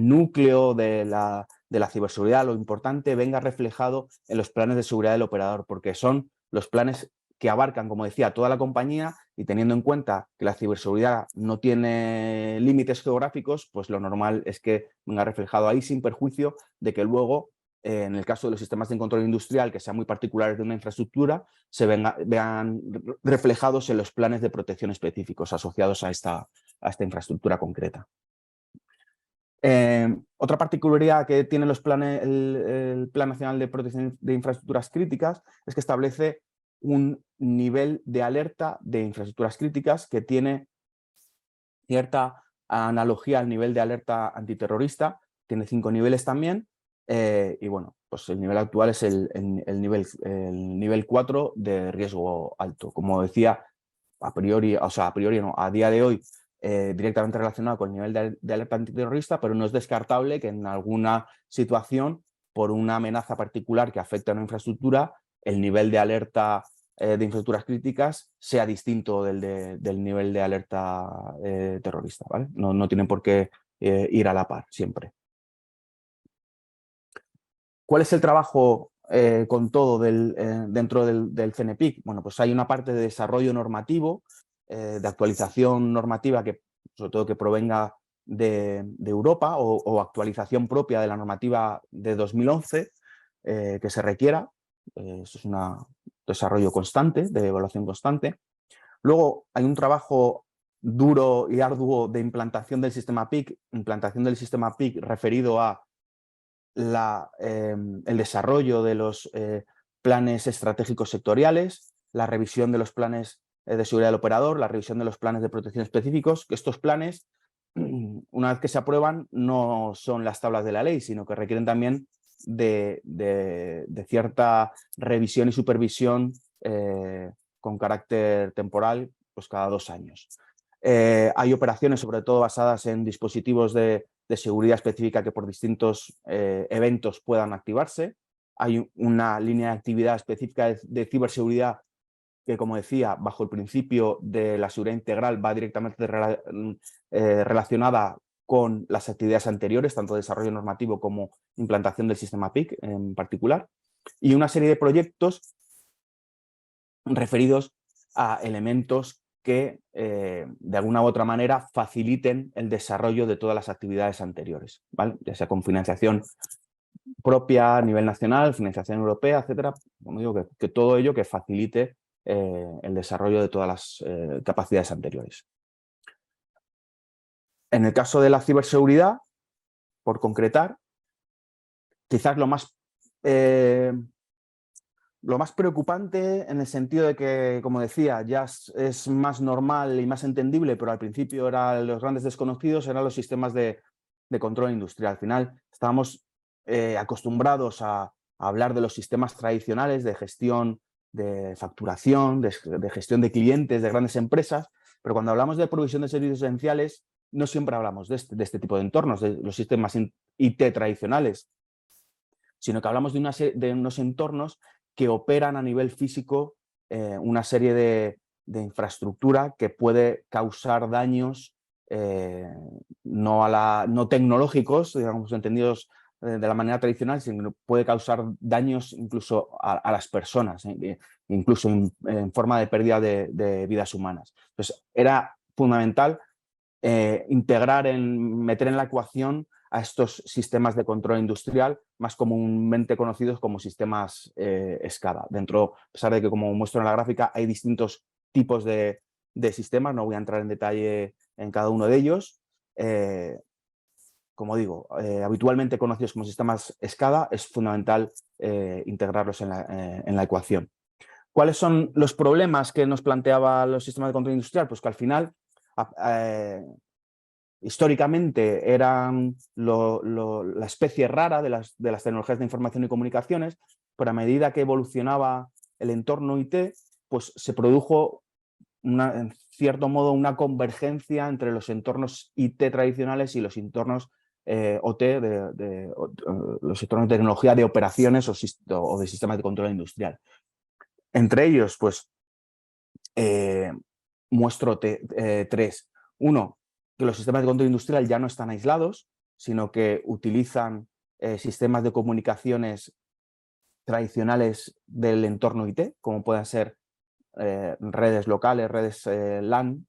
núcleo de la ciberseguridad, lo importante, venga reflejado en los planes de seguridad del operador, porque son los planes que abarcan, como decía, toda la compañía, y teniendo en cuenta que la ciberseguridad no tiene límites geográficos, pues lo normal es que venga reflejado ahí sin perjuicio de que luego, en el caso de los sistemas de control industrial, que sean muy particulares de una infraestructura, se vean reflejados en los planes de protección específicos asociados a esta infraestructura concreta. Otra particularidad que tiene el Plan Nacional de Protección de Infraestructuras Críticas es que establece un nivel de alerta de infraestructuras críticas que tiene cierta analogía al nivel de alerta antiterrorista, tiene 5 niveles también, y bueno, pues el nivel actual es el nivel 4 de riesgo alto. Como decía, a priori no, a día de hoy, directamente relacionado con el nivel de alerta antiterrorista, pero no es descartable que en alguna situación, por una amenaza particular que afecte a una infraestructura, el nivel de alerta de infraestructuras críticas sea distinto del nivel de alerta terrorista, ¿vale? No tienen por qué ir a la par siempre. ¿Cuál es el trabajo con todo dentro del CNPIC? Bueno, pues hay una parte de desarrollo normativo, de actualización normativa, que sobre todo que provenga de Europa, o actualización propia de la normativa de 2011 que se requiera. Eso es un desarrollo constante, de evaluación constante. Luego hay un trabajo duro y arduo de implantación del sistema PIC, referido a el desarrollo de los planes estratégicos sectoriales, la revisión de los planes de seguridad del operador, la revisión de los planes de protección específicos, que estos planes, una vez que se aprueban, no son las tablas de la ley, sino que requieren también de cierta revisión y supervisión con carácter temporal, pues cada 2 años. Hay operaciones, sobre todo basadas en dispositivos de seguridad específica que por distintos eventos puedan activarse. Hay una línea de actividad específica de ciberseguridad que, como decía, bajo el principio de la seguridad integral va directamente relacionada con las actividades anteriores, tanto desarrollo normativo como implantación del sistema PIC en particular, y una serie de proyectos referidos a elementos que de alguna u otra manera faciliten el desarrollo de todas las actividades anteriores, ¿vale? Ya sea con financiación propia a nivel nacional, financiación europea, etcétera. Como digo, que todo ello que facilite el desarrollo de todas las capacidades anteriores. En el caso de la ciberseguridad, por concretar, quizás lo más preocupante en el sentido de que, como decía, ya es más normal y más entendible, pero al principio eran los grandes desconocidos, eran los sistemas de control industrial. Al final estábamos acostumbrados a hablar de los sistemas tradicionales de gestión de facturación, de gestión de clientes de grandes empresas, pero cuando hablamos de provisión de servicios esenciales, no siempre hablamos de este tipo de entornos, de los sistemas IT tradicionales, sino que hablamos de unos entornos que operan a nivel físico una serie de infraestructura que puede causar daños no tecnológicos, digamos, entendidos de la manera tradicional, sino que puede causar daños incluso a las personas, incluso en forma de pérdida de vidas humanas. Entonces, era fundamental meter en la ecuación a estos sistemas de control industrial, más comúnmente conocidos como sistemas SCADA. Dentro, a pesar de que, como muestro en la gráfica, hay distintos tipos de sistemas, no voy a entrar en detalle en cada uno de ellos. Como digo, habitualmente conocidos como sistemas SCADA, es fundamental integrarlos en la ecuación. ¿Cuáles son los problemas que nos planteaban los sistemas de control industrial? Pues que al final históricamente eran la especie rara de las tecnologías de información y comunicaciones, pero a medida que evolucionaba el entorno IT, pues se produjo en cierto modo una convergencia entre los entornos IT tradicionales y los entornos OT, los entornos de tecnología de operaciones o de sistemas de control industrial. Entre ellos, pues, muestro tres. Uno, que los sistemas de control industrial ya no están aislados, sino que utilizan sistemas de comunicaciones tradicionales del entorno IT, como pueden ser redes locales, redes LAN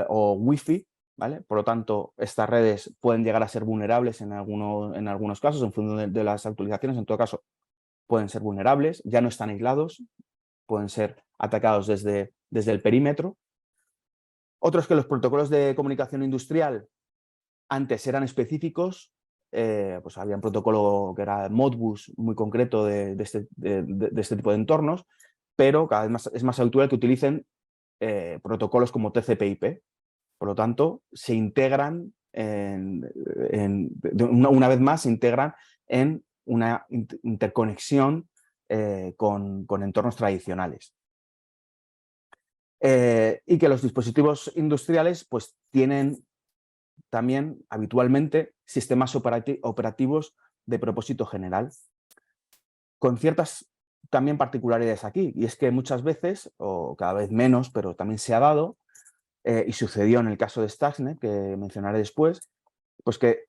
o Wi-Fi, ¿vale? Por lo tanto, estas redes pueden llegar a ser vulnerables en algunos casos, en función de las actualizaciones. En todo caso, pueden ser vulnerables, ya no están aislados, pueden ser atacados desde el perímetro. Otros que los protocolos de comunicación industrial antes eran específicos, pues había un protocolo que era Modbus muy concreto de este tipo de entornos, pero cada vez es más habitual que utilicen protocolos como TCP/IP. Por lo tanto, se integran, una vez más, se integran en una interconexión con entornos tradicionales. Y que los dispositivos industriales pues, tienen también habitualmente sistemas operativos de propósito general, con ciertas también particularidades aquí, y es que muchas veces, o cada vez menos, pero también se ha dado, y sucedió en el caso de Stuxnet, que mencionaré después, pues que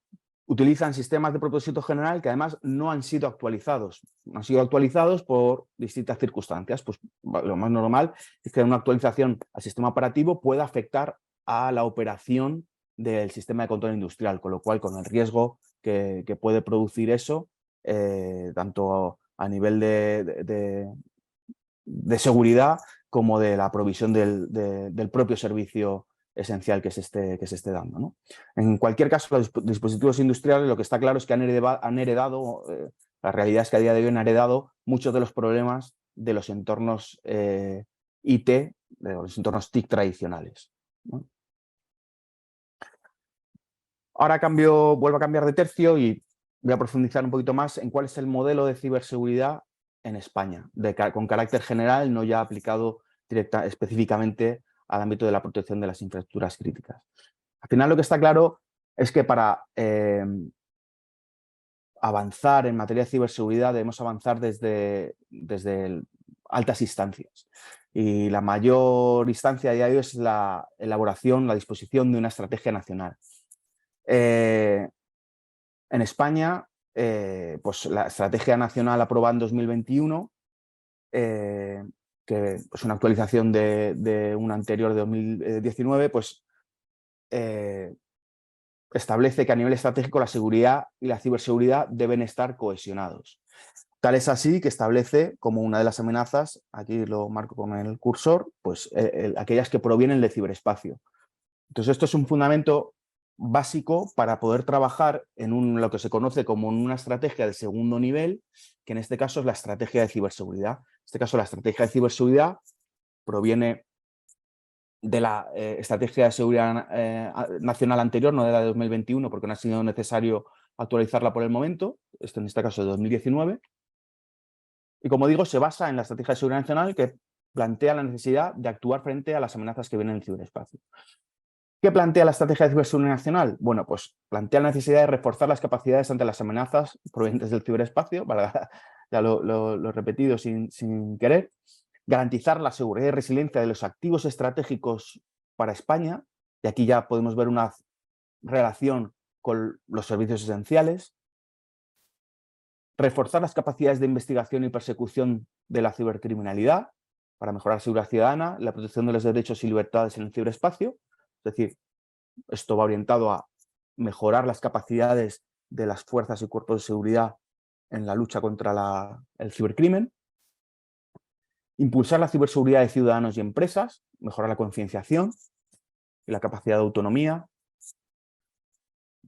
utilizan sistemas de propósito general que además no han sido actualizados. Han sido actualizados por distintas circunstancias. Pues lo más normal es que una actualización al sistema operativo pueda afectar a la operación del sistema de control industrial, con lo cual con el riesgo que puede producir eso, tanto a nivel de seguridad como de la provisión del propio servicio esencial que se esté dando, ¿no? En cualquier caso, los dispositivos industriales lo que está claro es que han heredado, la realidad es que a día de hoy han heredado muchos de los problemas de los entornos IT, de los entornos TIC tradicionales, ¿no? Ahora vuelvo a cambiar de tercio y voy a profundizar un poquito más en cuál es el modelo de ciberseguridad en España, con carácter general, no ya aplicado específicamente al ámbito de la protección de las infraestructuras críticas. Al final lo que está claro es que para avanzar en materia de ciberseguridad debemos avanzar desde altas instancias. Y la mayor instancia de ello es la elaboración, la disposición de una estrategia nacional. En España, pues la Estrategia Nacional aprobada en 2021 que es una actualización de una anterior de 2019, pues establece que a nivel estratégico la seguridad y la ciberseguridad deben estar cohesionados. Tal es así que establece como una de las amenazas, aquí lo marco con el cursor, pues aquellas que provienen del ciberespacio. Entonces esto es un fundamento básico para poder trabajar en lo que se conoce como una estrategia de segundo nivel, que en este caso es la estrategia de ciberseguridad. En este caso la estrategia de ciberseguridad proviene de la estrategia de seguridad nacional anterior, no de la de 2021, porque no ha sido necesario actualizarla por el momento, esto en este caso de 2019, y como digo, se basa en la estrategia de seguridad nacional que plantea la necesidad de actuar frente a las amenazas que vienen del ciberespacio. ¿Qué plantea la estrategia de ciberseguridad nacional? Bueno, pues plantea la necesidad de reforzar las capacidades ante las amenazas provenientes del ciberespacio, ya lo he repetido sin querer, garantizar la seguridad y resiliencia de los activos estratégicos para España, y aquí ya podemos ver una relación con los servicios esenciales, reforzar las capacidades de investigación y persecución de la cibercriminalidad para mejorar la seguridad ciudadana, la protección de los derechos y libertades en el ciberespacio, es decir, esto va orientado a mejorar las capacidades de las fuerzas y cuerpos de seguridad en la lucha contra el cibercrimen, impulsar la ciberseguridad de ciudadanos y empresas, mejorar la concienciación y la capacidad de autonomía,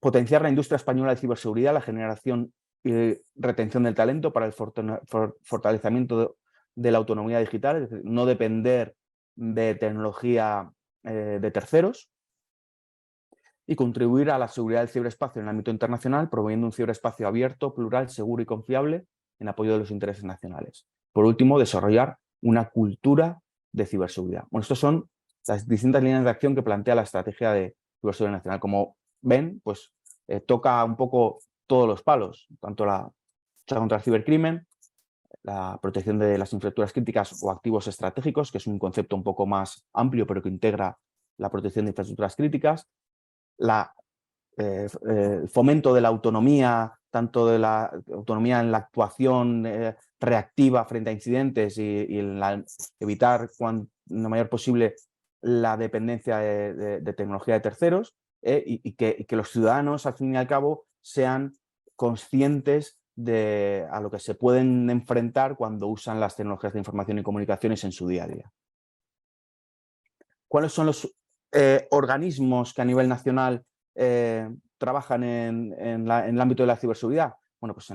potenciar la industria española de ciberseguridad, la generación y retención del talento para el fortalecimiento de la autonomía digital, es decir, no depender de tecnología de terceros, y contribuir a la seguridad del ciberespacio en el ámbito internacional, promoviendo un ciberespacio abierto, plural, seguro y confiable en apoyo de los intereses nacionales. Por último, desarrollar una cultura de ciberseguridad. Bueno, estas son las distintas líneas de acción que plantea la estrategia de ciberseguridad nacional. Como ven, pues toca un poco todos los palos, tanto la lucha contra el cibercrimen, la protección de las infraestructuras críticas o activos estratégicos, que es un concepto un poco más amplio, pero que integra la protección de infraestructuras críticas, el fomento de la autonomía, tanto de la autonomía en la actuación reactiva frente a incidentes y en evitar lo mayor posible la dependencia de tecnología de terceros y que los ciudadanos, al fin y al cabo, sean conscientes a lo que se pueden enfrentar cuando usan las tecnologías de información y comunicaciones en su día a día. ¿Cuáles son los organismos que a nivel nacional trabajan en el ámbito de la ciberseguridad? Bueno, pues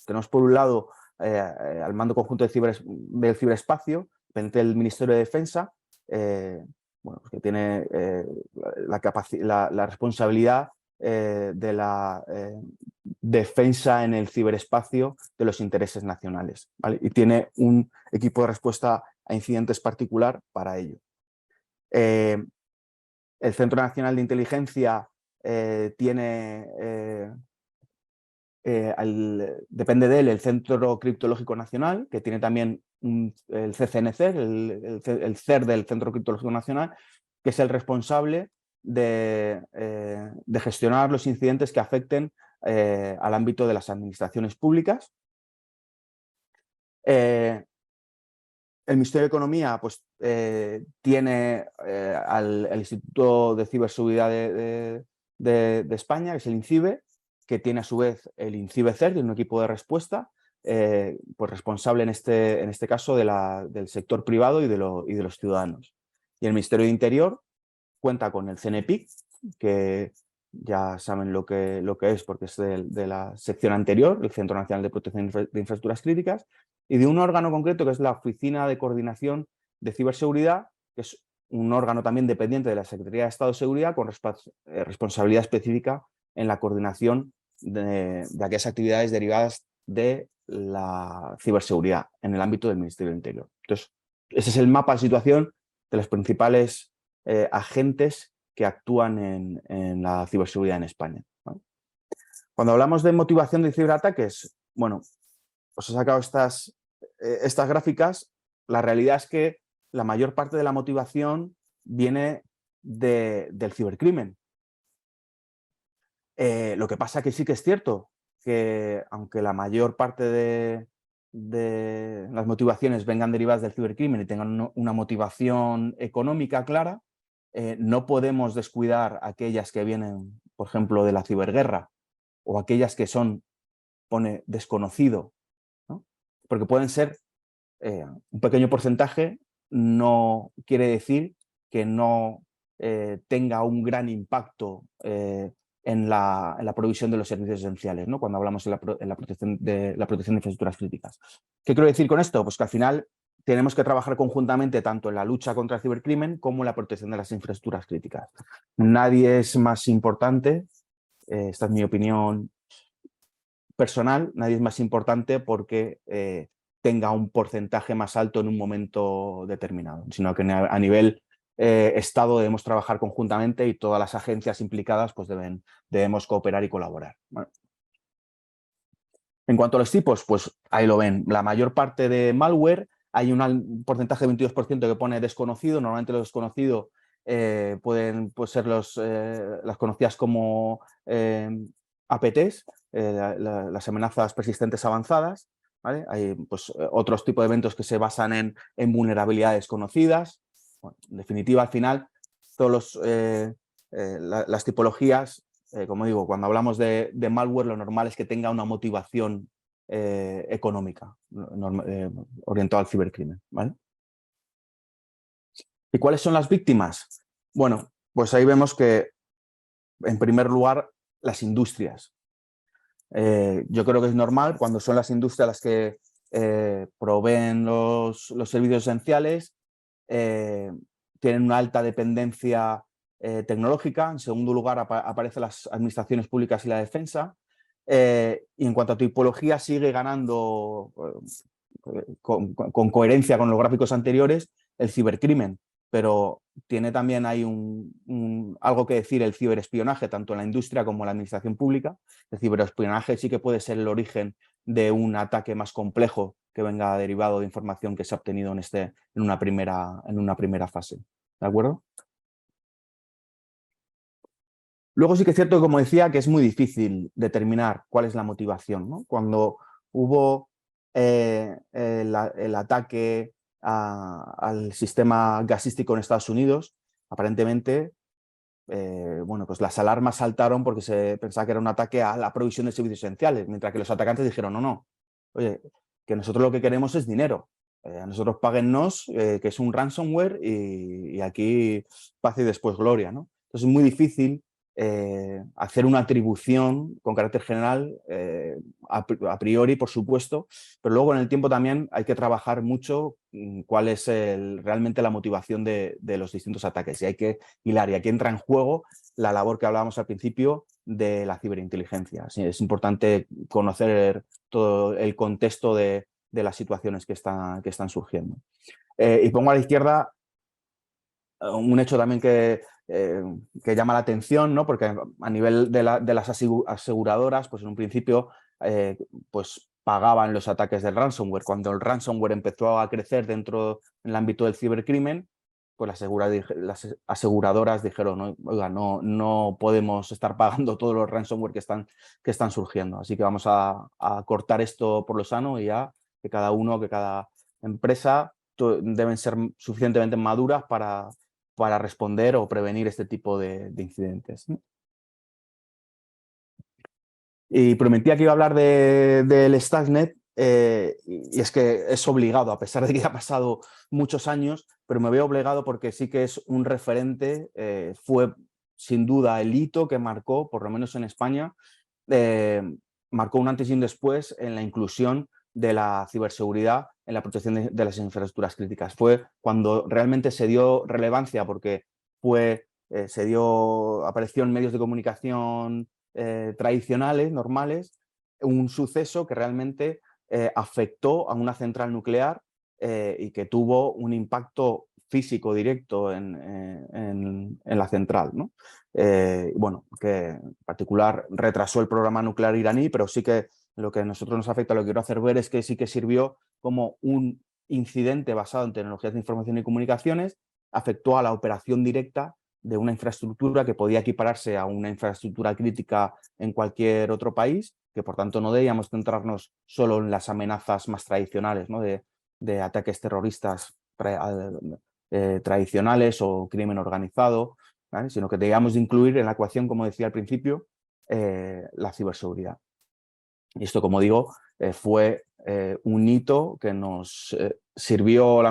tenemos por un lado al Mando Conjunto del Ciberespacio, dependiente del Ministerio de Defensa, bueno, pues que tiene la responsabilidad de la defensa en el ciberespacio de los intereses nacionales, ¿vale? Y tiene un equipo de respuesta a incidentes particular para ello. El Centro Nacional de Inteligencia depende de él el Centro Criptológico Nacional, que tiene también el CCNC, el CER del Centro Criptológico Nacional, que es el responsable de gestionar los incidentes que afecten al ámbito de las administraciones públicas. El Ministerio de Economía pues, tiene al Instituto de Ciberseguridad de España, que es el INCIBE, que tiene a su vez el INCIBE-CERT, un equipo de respuesta, pues responsable en este caso del sector privado y de los ciudadanos. Y el Ministerio de Interior cuenta con el CNPIC, que ya saben lo que es porque es de la sección anterior, el Centro Nacional de Protección de Infraestructuras Críticas, y de un órgano concreto que es la Oficina de Coordinación de Ciberseguridad, que es un órgano también dependiente de la Secretaría de Estado de Seguridad con responsabilidad específica en la coordinación de aquellas actividades derivadas de la ciberseguridad en el ámbito del Ministerio del Interior. Entonces, ese es el mapa de situación de los principales agentes que actúan en la ciberseguridad en España, ¿no? Cuando hablamos de motivación de ciberataques, bueno, os he sacado estas gráficas. La realidad es que la mayor parte de la motivación viene del cibercrimen. Lo que pasa que sí que es cierto que aunque la mayor parte las motivaciones vengan derivadas del cibercrimen y tengan una motivación económica clara, no podemos descuidar aquellas que vienen, por ejemplo, de la ciberguerra o aquellas que son, pone, desconocido, ¿no? Porque pueden ser un pequeño porcentaje, no quiere decir que no tenga un gran impacto en la provisión de los servicios esenciales, ¿no? Cuando hablamos en la protección de infraestructuras críticas. ¿Qué quiero decir con esto? Pues que al final tenemos que trabajar conjuntamente tanto en la lucha contra el cibercrimen como en la protección de las infraestructuras críticas. Nadie es más importante, esta es mi opinión personal, nadie es más importante porque tenga un porcentaje más alto en un momento determinado, sino que a nivel Estado debemos trabajar conjuntamente y todas las agencias implicadas pues debemos cooperar y colaborar. Bueno. En cuanto a los tipos, pues ahí lo ven. La mayor parte de malware, hay un porcentaje de 22% que pone desconocido. Normalmente lo desconocido pueden ser las conocidas como APTs, las amenazas persistentes avanzadas. ¿Vale? Hay pues, otros tipos de eventos que se basan en vulnerabilidades conocidas. Bueno, en definitiva, al final, todos las tipologías, como digo, cuando hablamos de malware, lo normal es que tenga una motivación económica orientada al cibercrimen. ¿Vale? ¿Y cuáles son las víctimas? Bueno, pues ahí vemos que, en primer lugar, las industrias. Yo creo que es normal cuando son las industrias las que proveen los servicios esenciales, tienen una alta dependencia tecnológica. En segundo lugar, aparecen las administraciones públicas y la defensa. Y en cuanto a tipología, sigue ganando con coherencia con los gráficos anteriores el cibercrimen, pero tiene también ahí algo que decir el ciberespionaje, tanto en la industria como en la administración pública. El ciberespionaje sí que puede ser el origen de un ataque más complejo que venga derivado de información que se ha obtenido en una primera fase. ¿De acuerdo? Luego sí que es cierto, como decía, que es muy difícil determinar cuál es la motivación, ¿no? Cuando hubo el ataque al sistema gasístico en Estados Unidos, aparentemente, bueno, pues las alarmas saltaron porque se pensaba que era un ataque a la provisión de servicios esenciales, mientras que los atacantes dijeron, no, oye, que nosotros lo que queremos es dinero. A nosotros páguennos, que es un ransomware y aquí paz y después gloria, ¿no? Entonces es muy difícil hacer una atribución con carácter general, a priori, por supuesto, pero luego en el tiempo también hay que trabajar mucho cuál es realmente la motivación de los distintos ataques y hay que hilar, y aquí entra en juego la labor que hablábamos al principio de la ciberinteligencia. Sí, es importante conocer todo el contexto de las situaciones que están surgiendo. Y pongo a la izquierda un hecho también que llama la atención, ¿no? Porque a nivel de las aseguradoras, pues en un principio pues pagaban los ataques del ransomware. Cuando el ransomware empezó a crecer dentro del ámbito del cibercrimen, pues las aseguradoras dijeron, oiga, no podemos estar pagando todos los ransomware que están surgiendo. Así que vamos a cortar esto por lo sano y ya que cada empresa deben ser suficientemente maduras para responder o prevenir este tipo de incidentes. Y prometía que iba a hablar del Stuxnet, y es que es obligado, a pesar de que ya ha pasado muchos años, pero me veo obligado porque sí que es un referente, fue sin duda el hito que marcó, por lo menos en España, marcó un antes y un después en la inclusión de la ciberseguridad en la protección de las infraestructuras críticas. Fue cuando realmente se dio relevancia porque apareció en medios de comunicación tradicionales, normales, un suceso que realmente afectó a una central nuclear y que tuvo un impacto físico directo en la central, ¿no? Bueno, que en particular retrasó el programa nuclear iraní, pero sí que lo que a nosotros nos afecta, lo que quiero hacer ver es que sí que sirvió como un incidente basado en tecnologías de información y comunicaciones, afectó a la operación directa de una infraestructura que podía equipararse a una infraestructura crítica en cualquier otro país, que por tanto no debíamos centrarnos solo en las amenazas más tradicionales, ¿no? de ataques terroristas tradicionales o crimen organizado, ¿vale? Sino que debíamos de incluir en la ecuación, como decía al principio, la ciberseguridad. Y esto, como digo, fue un hito que nos sirvió,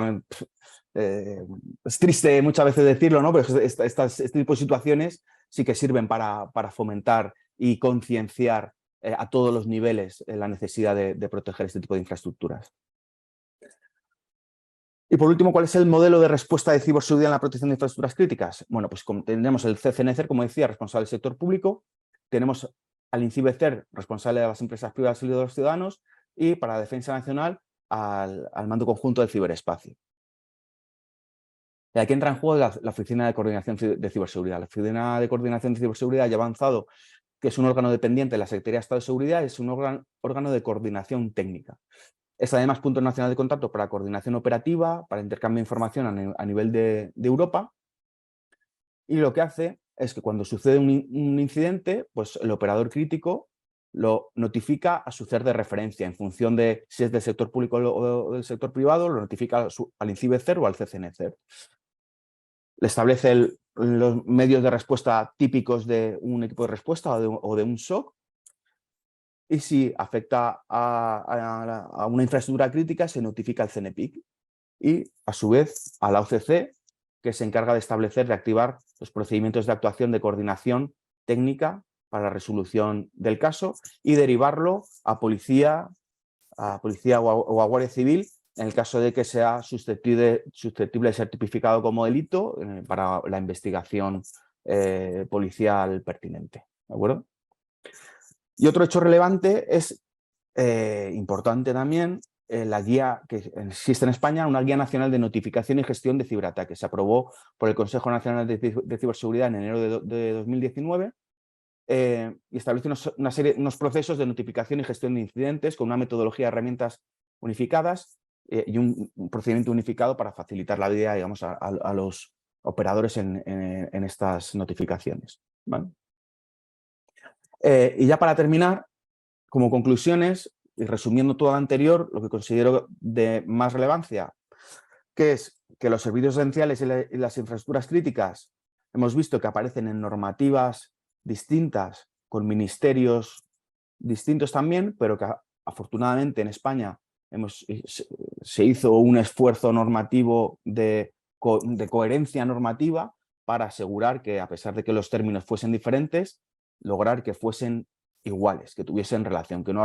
es triste muchas veces decirlo, ¿no? Pero este tipo de situaciones sí que sirven para fomentar y concienciar a todos los niveles la necesidad de proteger este tipo de infraestructuras. Y por último, ¿cuál es el modelo de respuesta de ciberseguridad en la protección de infraestructuras críticas? Bueno, pues tenemos el CCNCER, como decía, responsable del sector público, tenemos al INCIBE-CER, responsable de las empresas privadas y de los ciudadanos, y para la defensa nacional al mando conjunto del ciberespacio. Y aquí entra en juego la Oficina de Coordinación de Ciberseguridad. La Oficina de Coordinación de Ciberseguridad ya ha avanzado, que es un órgano dependiente de la Secretaría de Estado de Seguridad, es un órgano de coordinación técnica. Es además punto nacional de contacto para coordinación operativa, para intercambio de información a nivel de Europa. Y lo que hace es que cuando sucede un incidente, pues el operador crítico lo notifica a su CER de referencia en función de si es del sector público o del sector privado, lo notifica al INCIBE-CER o al CCNCER. Le establece los medios de respuesta típicos de un equipo de respuesta o de un SOC. Y si afecta a una infraestructura crítica, se notifica al CNPIC y, a su vez, a la OCC, que se encarga de establecer y activar los procedimientos de actuación de coordinación técnica para la resolución del caso y derivarlo a policía o a Guardia Civil en el caso de que sea susceptible de ser tipificado como delito para la investigación policial pertinente. ¿De acuerdo? Y otro hecho relevante es importante también la guía que existe en España, una guía nacional de notificación y gestión de ciberataques. Se aprobó por el Consejo Nacional de Ciberseguridad en enero de 2019 y establece unos procesos de notificación y gestión de incidentes con una metodología de herramientas unificadas y un procedimiento unificado para facilitar la vida, digamos, a los operadores en estas notificaciones, ¿vale? Y ya para terminar, como conclusiones, y resumiendo todo lo anterior, lo que considero de más relevancia, que es que los servicios esenciales y las infraestructuras críticas hemos visto que aparecen en normativas distintas, con ministerios distintos también, pero que afortunadamente en España se hizo un esfuerzo normativo de coherencia normativa para asegurar que, a pesar de que los términos fuesen diferentes, lograr que fuesen iguales, que tuviesen relación, que no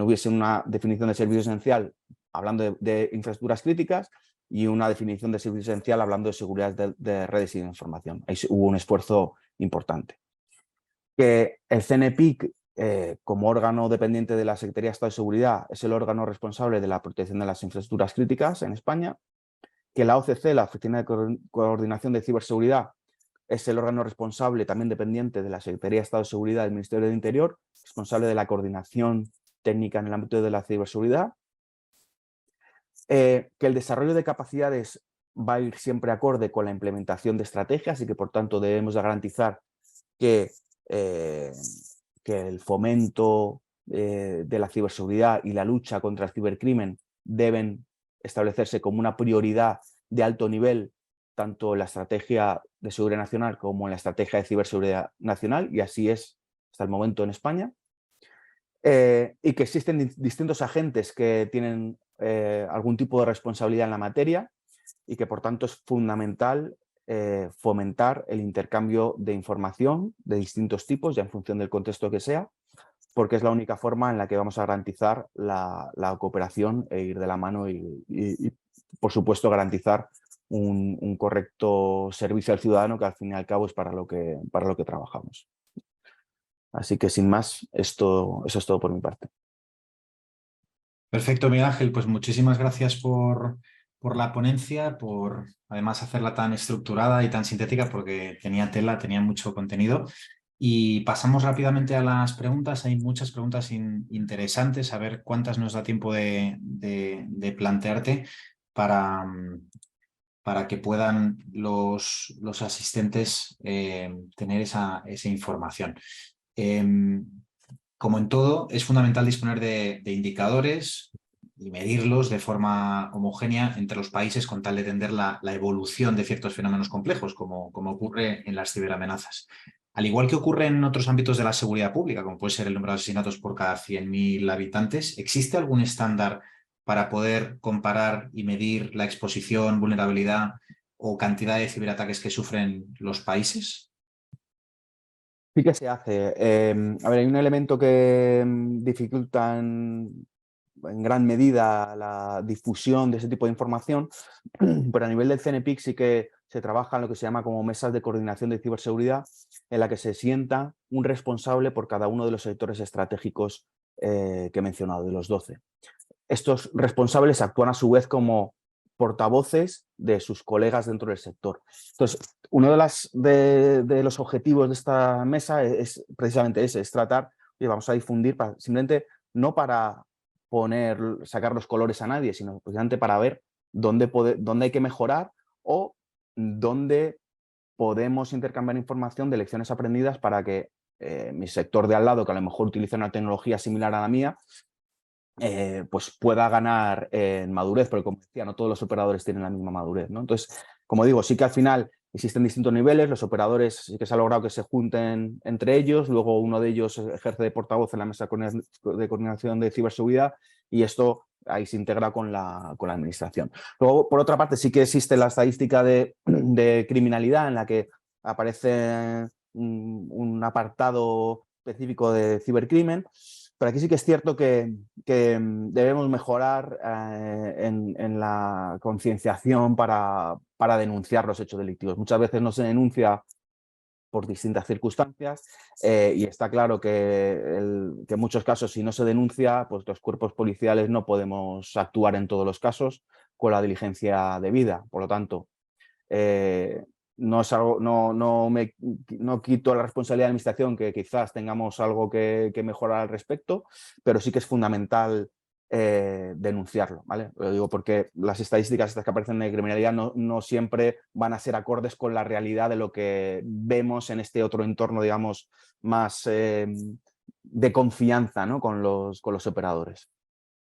hubiese una definición de servicio esencial hablando de infraestructuras críticas y una definición de servicio esencial hablando de seguridad de redes y de información. Ahí hubo un esfuerzo importante. Que el CNPIC, como órgano dependiente de la Secretaría de Estado de Seguridad, es el órgano responsable de la protección de las infraestructuras críticas en España. Que la OCC, la Oficina de Coordinación de Ciberseguridad, es el órgano responsable, también dependiente de la Secretaría de Estado de Seguridad del Ministerio del Interior, responsable de la coordinación técnica en el ámbito de la ciberseguridad. Que el desarrollo de capacidades va a ir siempre acorde con la implementación de estrategias y que, por tanto, debemos de garantizar que el fomento de la ciberseguridad y la lucha contra el cibercrimen deben establecerse como una prioridad de alto nivel, tanto en la estrategia de seguridad nacional como en la estrategia de ciberseguridad nacional, y así es hasta el momento en España. Y que existen distintos agentes que tienen algún tipo de responsabilidad en la materia y que, por tanto, es fundamental fomentar el intercambio de información de distintos tipos, ya en función del contexto que sea, porque es la única forma en la que vamos a garantizar la cooperación e ir de la mano y por supuesto, garantizar un correcto servicio al ciudadano, que al fin y al cabo es para lo que trabajamos. Así que, sin más, eso es todo por mi parte. Perfecto, Miguel Ángel. Pues muchísimas gracias por la ponencia, por además hacerla tan estructurada y tan sintética, porque tenía mucho contenido. Y pasamos rápidamente a las preguntas. Hay muchas preguntas interesantes, a ver cuántas nos da tiempo de plantearte para para que puedan los asistentes tener esa información. Como en todo, es fundamental disponer de indicadores y medirlos de forma homogénea entre los países con tal de entender la evolución de ciertos fenómenos complejos, como ocurre en las ciberamenazas. Al igual que ocurre en otros ámbitos de la seguridad pública, como puede ser el número de asesinatos por cada 100.000 habitantes, ¿existe algún estándar para poder comparar y medir la exposición, vulnerabilidad o cantidad de ciberataques que sufren los países? Sí que se hace. A ver, hay un elemento que dificulta en gran medida la difusión de ese tipo de información, pero a nivel del CNPIC sí que se trabaja en lo que se llama como mesas de coordinación de ciberseguridad, en la que se sienta un responsable por cada uno de los sectores estratégicos que he mencionado, de los 12. Estos responsables actúan a su vez como portavoces de sus colegas dentro del sector. Entonces, uno de los objetivos de esta mesa es precisamente ese, es tratar, y vamos a difundir, simplemente no para sacar los colores a nadie, sino precisamente para ver dónde hay que mejorar o dónde podemos intercambiar información de lecciones aprendidas para que mi sector de al lado, que a lo mejor utiliza una tecnología similar a la mía, pues pueda ganar en madurez, porque como decía, no todos los operadores tienen la misma madurez, ¿no? Entonces, como digo, sí que al final existen distintos niveles, los operadores sí que se ha logrado que se junten entre ellos, luego uno de ellos ejerce de portavoz en la mesa de coordinación de ciberseguridad y esto ahí se integra con la administración. Luego, por otra parte, sí que existe la estadística de criminalidad en la que aparece un apartado específico de cibercrimen. Pero aquí sí que es cierto que debemos mejorar en la concienciación para denunciar los hechos delictivos. Muchas veces no se denuncia por distintas circunstancias y está claro que en muchos casos, si no se denuncia, pues los cuerpos policiales no podemos actuar en todos los casos con la diligencia debida. Por lo tanto, no es algo, no quito la responsabilidad de la administración, que quizás tengamos algo que mejorar al respecto, pero sí que es fundamental denunciarlo, ¿vale? Lo digo porque las estadísticas estas que aparecen de criminalidad no siempre van a ser acordes con la realidad de lo que vemos en este otro entorno, digamos, más de confianza, ¿no? con los operadores.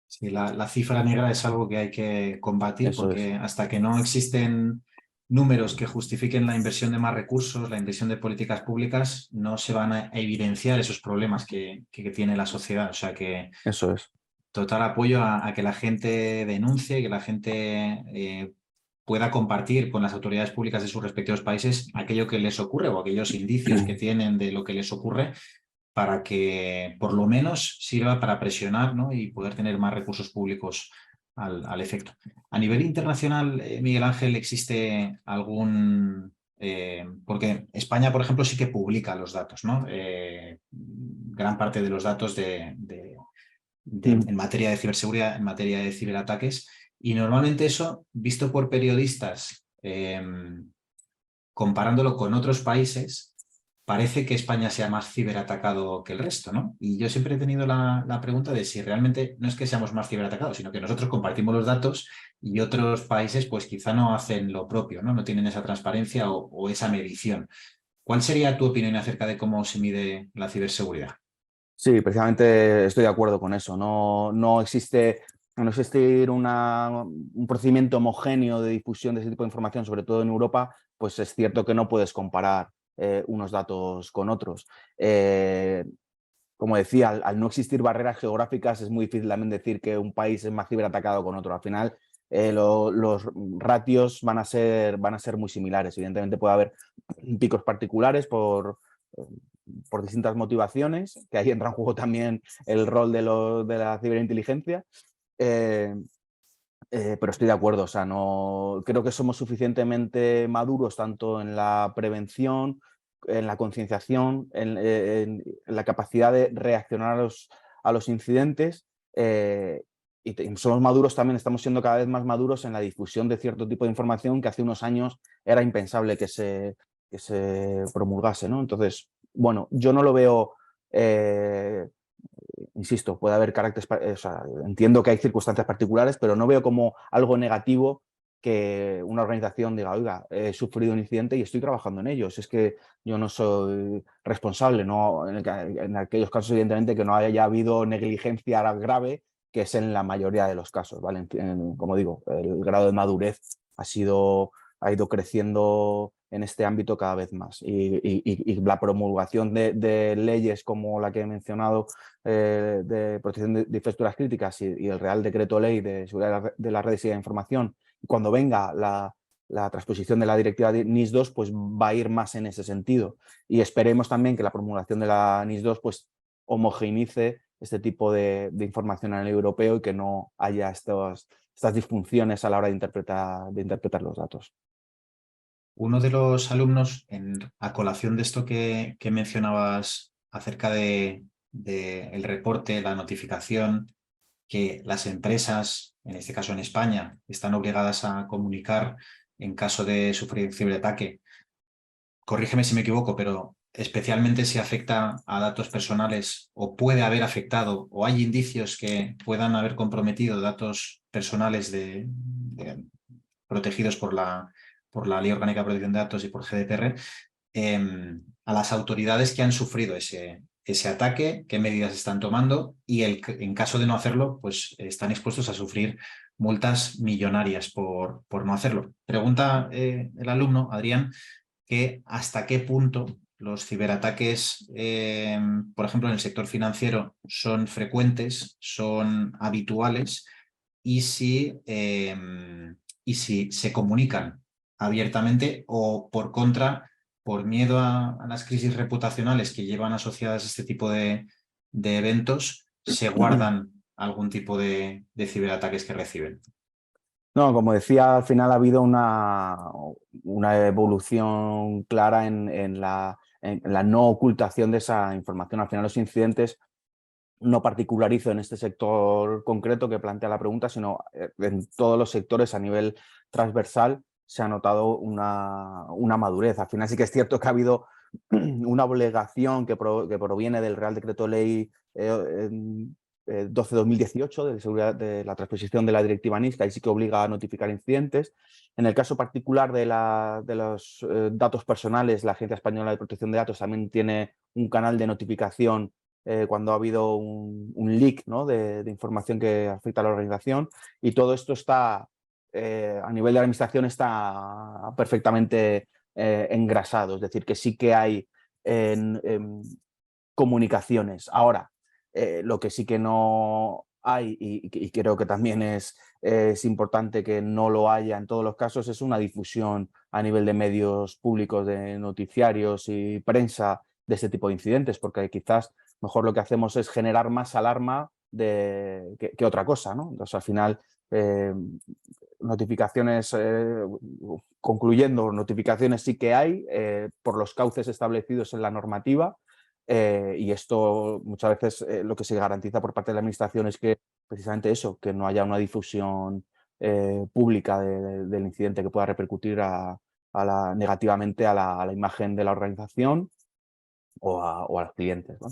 Sí, la cifra negra es algo que hay que combatir Eso es. porque hasta que no existen números que justifiquen la inversión de más recursos, la inversión de políticas públicas, no se van a evidenciar esos problemas que tiene la sociedad. O sea que Eso es. total apoyo a que la gente denuncie, que la gente pueda compartir con las autoridades públicas de sus respectivos países aquello que les ocurre o aquellos indicios que tienen de lo que les ocurre, para que por lo menos sirva para presionar, ¿no? Y poder tener más recursos públicos al efecto. A nivel internacional, Miguel Ángel, ¿existe algún...? Porque España, por ejemplo, sí que publica los datos, ¿no? Gran parte de los datos en materia de ciberseguridad, en materia de ciberataques, y normalmente eso, visto por periodistas, comparándolo con otros países, parece que España sea más ciberatacado que el resto, ¿no? Y yo siempre he tenido la pregunta de si realmente no es que seamos más ciberatacados, sino que nosotros compartimos los datos y otros países pues quizá no hacen lo propio, ¿no? No tienen esa transparencia o esa medición. ¿Cuál sería tu opinión acerca de cómo se mide la ciberseguridad? Sí, precisamente estoy de acuerdo con eso. No existe un procedimiento homogéneo de difusión de ese tipo de información, sobre todo en Europa, pues es cierto que no puedes comparar unos datos con otros. Como decía, al no existir barreras geográficas es muy difícil también decir que un país es más ciberatacado con otro. Al final, los ratios van a ser muy similares. Evidentemente puede haber picos particulares por distintas motivaciones, que ahí entra en juego también el rol de la ciberinteligencia. Pero estoy de acuerdo, o sea, no creo que somos suficientemente maduros tanto en la prevención, en la concienciación, en la capacidad de reaccionar a los incidentes y somos maduros también, estamos siendo cada vez más maduros en la difusión de cierto tipo de información que hace unos años era impensable que se promulgase, ¿no? Entonces, bueno, yo no lo veo... insisto, puede haber caracteres, o sea, entiendo que hay circunstancias particulares, pero no veo como algo negativo que una organización diga, oiga, he sufrido un incidente y estoy trabajando en ellos. Es que yo no soy responsable, ¿no? En aquellos casos, evidentemente, que no haya habido negligencia grave, que es en la mayoría de los casos, ¿vale? Como digo, el grado de madurez ha ido creciendo en este ámbito cada vez más. Y la promulgación de leyes como la que he mencionado, de protección de infraestructuras críticas y el Real Decreto Ley de Seguridad de las Redes y de la Información, cuando venga la transposición de la directiva de NIS2, pues va a ir más en ese sentido. Y esperemos también que la promulgación de la NIS2 pues homogeneice este tipo de información a nivel europeo y que no haya estas disfunciones a la hora de interpretar los datos. Uno de los alumnos, a colación de esto que mencionabas acerca de el reporte, la notificación, que las empresas, en este caso en España, están obligadas a comunicar en caso de sufrir ciberataque. Corrígeme si me equivoco, pero especialmente si afecta a datos personales o puede haber afectado o hay indicios que puedan haber comprometido datos personales protegidos por la Ley Orgánica de Protección de Datos y por GDPR, a las autoridades que han sufrido ese ataque, qué medidas están tomando y en caso de no hacerlo, pues están expuestos a sufrir multas millonarias por no hacerlo. Pregunta el alumno, Adrián, que hasta qué punto los ciberataques, por ejemplo, en el sector financiero, son frecuentes, son habituales y si se comunican abiertamente o por contra, por miedo a las crisis reputacionales que llevan asociadas a este tipo de eventos, se guardan algún tipo de ciberataques que reciben. No, como decía, al final ha habido una evolución clara en la no ocultación de esa información. Al final los incidentes, no particularizo en este sector concreto que plantea la pregunta, sino en todos los sectores a nivel transversal se ha notado una madurez. Al final sí que es cierto que ha habido una obligación que proviene del Real Decreto Ley 12/2018 de seguridad de la transposición de la directiva NIS, que ahí sí que obliga a notificar incidentes. En el caso particular de los datos personales, la Agencia Española de Protección de Datos también tiene un canal de notificación cuando ha habido un leak, ¿no? de información que afecta a la organización, y todo esto está, a nivel de la administración, está perfectamente engrasado, es decir, que sí que hay comunicaciones. Ahora, lo que sí que no hay, y creo que también es importante que no lo haya en todos los casos, es una difusión a nivel de medios públicos, de noticiarios y prensa de este tipo de incidentes, porque quizás mejor lo que hacemos es generar más alarma que otra cosa, ¿no? Entonces, al final, notificaciones, concluyendo, notificaciones sí que hay por los cauces establecidos en la normativa, y esto muchas veces lo que se garantiza por parte de la administración es que precisamente eso, que no haya una difusión pública del incidente que pueda repercutir negativamente a la imagen de la organización o a los clientes, ¿no?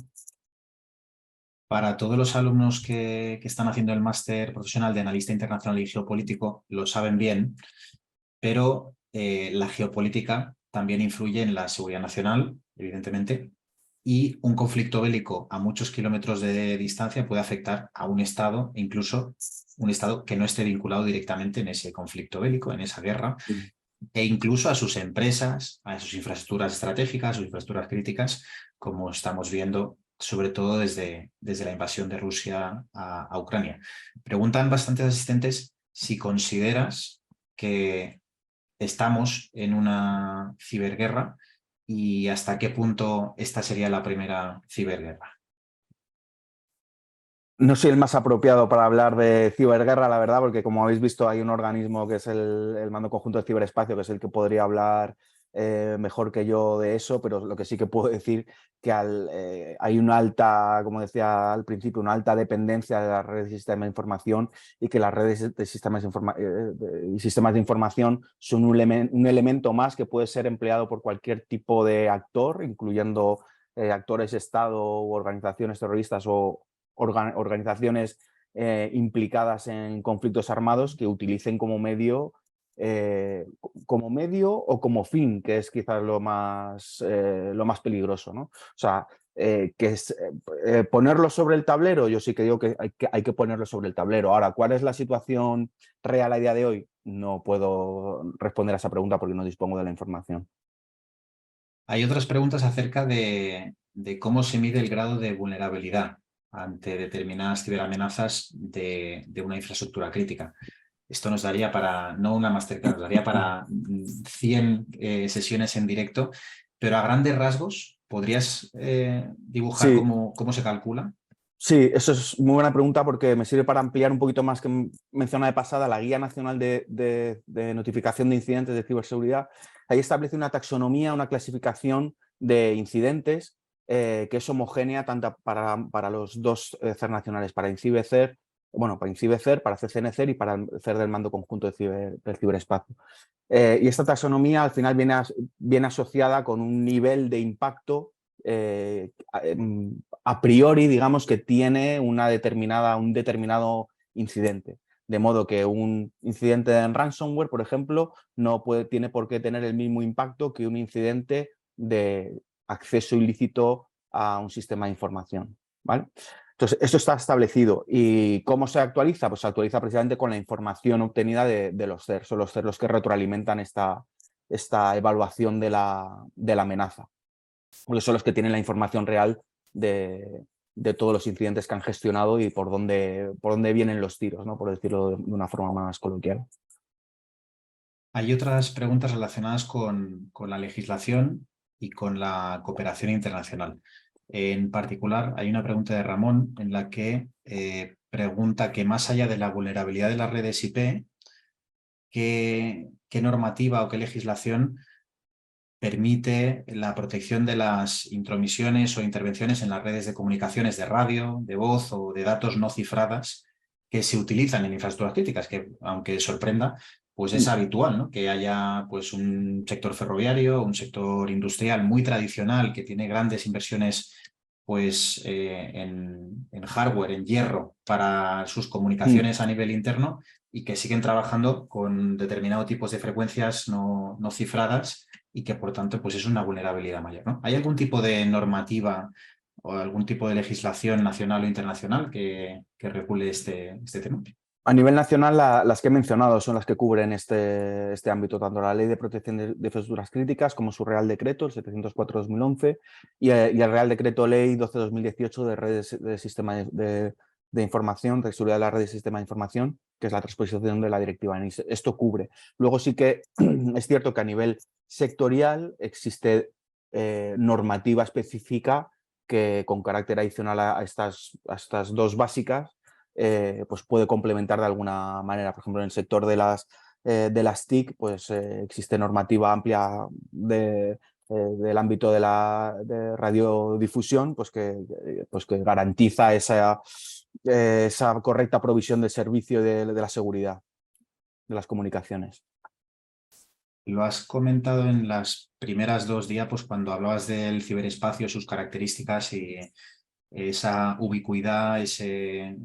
Para todos los alumnos que están haciendo el máster profesional de analista internacional y geopolítico, lo saben bien, pero la geopolítica también influye en la seguridad nacional, evidentemente, y un conflicto bélico a muchos kilómetros de distancia puede afectar a un Estado, incluso un Estado que no esté vinculado directamente en ese conflicto bélico, en esa guerra, e incluso a sus empresas, a sus infraestructuras estratégicas, a sus infraestructuras críticas, como estamos viendo sobre todo desde la invasión de Rusia a Ucrania. Preguntan bastantes asistentes si consideras que estamos en una ciberguerra y hasta qué punto esta sería la primera ciberguerra. No soy el más apropiado para hablar de ciberguerra, la verdad, porque como habéis visto hay un organismo que es el Mando Conjunto de Ciberespacio, que es el que podría hablar mejor que yo de eso, pero lo que sí que puedo decir que hay una alta, como decía al principio, una alta dependencia de las redes y sistemas de información, y que las redes de sistemas y sistemas de información son un elemento más que puede ser empleado por cualquier tipo de actor, incluyendo actores, Estado u organizaciones terroristas o organizaciones implicadas en conflictos armados, que utilicen como medio como medio o como fin, que es quizás lo más peligroso, ¿no? O sea, ponerlo sobre el tablero, yo sí que digo que hay que ponerlo sobre el tablero. Ahora, ¿cuál es la situación real a día de hoy? No puedo responder a esa pregunta porque no dispongo de la información. Hay otras preguntas acerca de cómo se mide el grado de vulnerabilidad ante determinadas ciberamenazas de una infraestructura crítica. Esto nos daría para, no una masterclass, nos daría para 100 sesiones en directo, pero a grandes rasgos, ¿podrías dibujar Sí, cómo se calcula? sí, eso es muy buena pregunta porque me sirve para ampliar un poquito más que mencionaba de pasada la Guía Nacional de Notificación de Incidentes de Ciberseguridad. Ahí establece una taxonomía, una clasificación de incidentes que es homogénea tanto para los dos CER nacionales, para INCIBE-CER, bueno, para INCIBE-CER, para CCN-CER y para el CER del Mando Conjunto del Ciberespacio. Y esta taxonomía al final viene asociada con un nivel de impacto a priori, digamos, que tiene un determinado incidente. De modo que un incidente en ransomware, por ejemplo, tiene por qué tener el mismo impacto que un incidente de acceso ilícito a un sistema de información, ¿vale? Entonces, esto está establecido. ¿Y cómo se actualiza? Pues se actualiza precisamente con la información obtenida de los CER. Son los CER los que retroalimentan esta evaluación de la amenaza, porque son los que tienen la información real de todos los incidentes que han gestionado y por dónde vienen los tiros, ¿no? Por decirlo de una forma más coloquial. Hay otras preguntas relacionadas con la legislación y con la cooperación internacional. En particular, hay una pregunta de Ramón en la que pregunta que más allá de la vulnerabilidad de las redes IP, ¿qué normativa o qué legislación permite la protección de las intromisiones o intervenciones en las redes de comunicaciones de radio, de voz o de datos no cifradas que se utilizan en infraestructuras críticas, que aunque sorprenda, pues es habitual, ¿no? Que haya pues, un sector ferroviario, un sector industrial muy tradicional que tiene grandes inversiones pues, en hardware, en hierro, para sus comunicaciones a nivel interno y que siguen trabajando con determinados tipos de frecuencias no cifradas y que por tanto pues es una vulnerabilidad mayor, ¿no? ¿Hay algún tipo de normativa o algún tipo de legislación nacional o internacional que regule este tema? A nivel nacional, las que he mencionado son las que cubren este ámbito, tanto la Ley de Protección de Infraestructuras Críticas como su Real Decreto, el 704/2011, y el Real Decreto Ley 12/2018 de redes de sistema de información, de seguridad de las redes de sistema de información, que es la transposición de la directiva NIS. Esto cubre. Luego sí que es cierto que a nivel sectorial existe normativa específica que con carácter adicional a estas dos básicas pues puede complementar de alguna manera. Por ejemplo, en el sector de las TIC, pues existe normativa amplia del ámbito de radiodifusión, pues que garantiza esa correcta provisión de servicio de la seguridad de las comunicaciones. Lo has comentado en las primeras dos diapos cuando hablabas del ciberespacio, sus características y esa ubicuidad,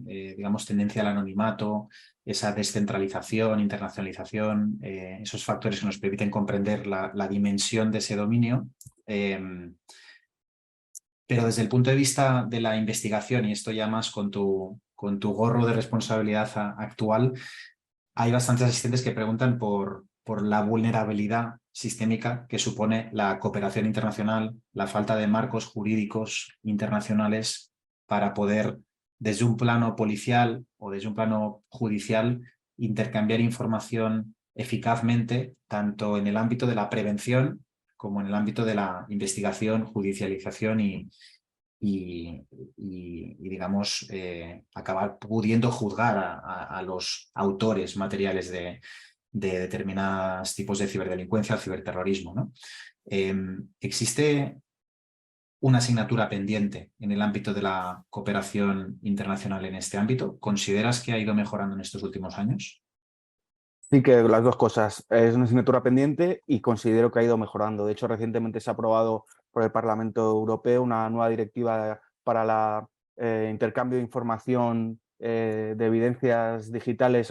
digamos, tendencia al anonimato, esa descentralización, internacionalización, esos factores que nos permiten comprender la dimensión de ese dominio. Pero desde el punto de vista de la investigación, y esto ya más con tu gorro de responsabilidad actual, hay bastantes asistentes que preguntan por la vulnerabilidad sistémica que supone la cooperación internacional, la falta de marcos jurídicos internacionales para poder, desde un plano policial o desde un plano judicial, intercambiar información eficazmente, tanto en el ámbito de la prevención como en el ámbito de la investigación, judicialización y digamos, acabar pudiendo juzgar a los autores materiales de determinados tipos de ciberdelincuencia o ciberterrorismo, ¿no? ¿Existe una asignatura pendiente en el ámbito de la cooperación internacional en este ámbito? ¿Consideras que ha ido mejorando en estos últimos años? Sí, que las dos cosas. Es una asignatura pendiente y considero que ha ido mejorando. De hecho, recientemente se ha aprobado por el Parlamento Europeo una nueva directiva para el intercambio de información de evidencias digitales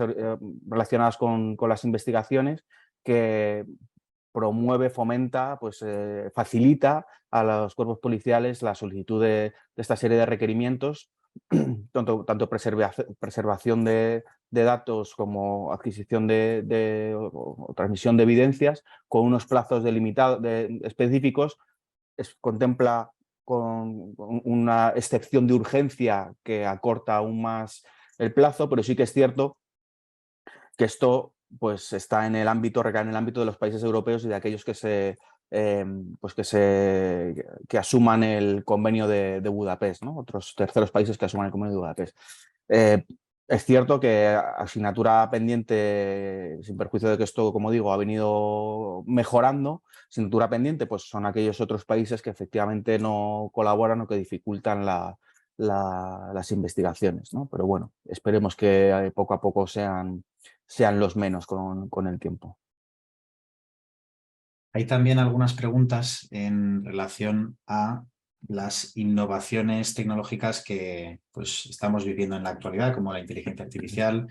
relacionadas con las investigaciones, que promueve, fomenta, pues facilita a los cuerpos policiales la solicitud de esta serie de requerimientos, tanto preservación de datos como adquisición o transmisión de evidencias, con unos plazos específicos. Contempla con una excepción de urgencia que acorta aún más el plazo, pero sí que es cierto que esto pues recae en el ámbito de los países europeos y de aquellos que asuman el convenio de Budapest, ¿no? Otros terceros países que asuman el convenio de Budapest. Es cierto que asignatura pendiente, sin perjuicio de que esto, como digo, ha venido mejorando, asignatura pendiente pues son aquellos otros países que efectivamente no colaboran o que dificultan las investigaciones, ¿no? Pero bueno, esperemos que poco a poco sean los menos con el tiempo. Hay también algunas preguntas en relación a las innovaciones tecnológicas que pues, estamos viviendo en la actualidad, como la inteligencia artificial,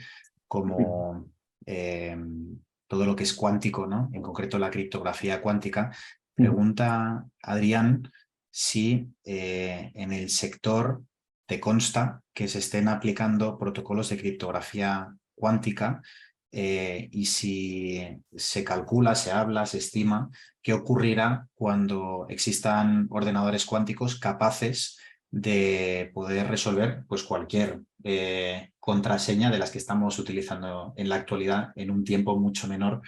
como todo lo que es cuántico, ¿no? En concreto la criptografía cuántica. Pregunta Adrián si en el sector te consta que se estén aplicando protocolos de criptografía cuántica y si se calcula, se habla, se estima qué ocurrirá cuando existan ordenadores cuánticos capaces de poder resolver pues, cualquier contraseña de las que estamos utilizando en la actualidad en un tiempo mucho menor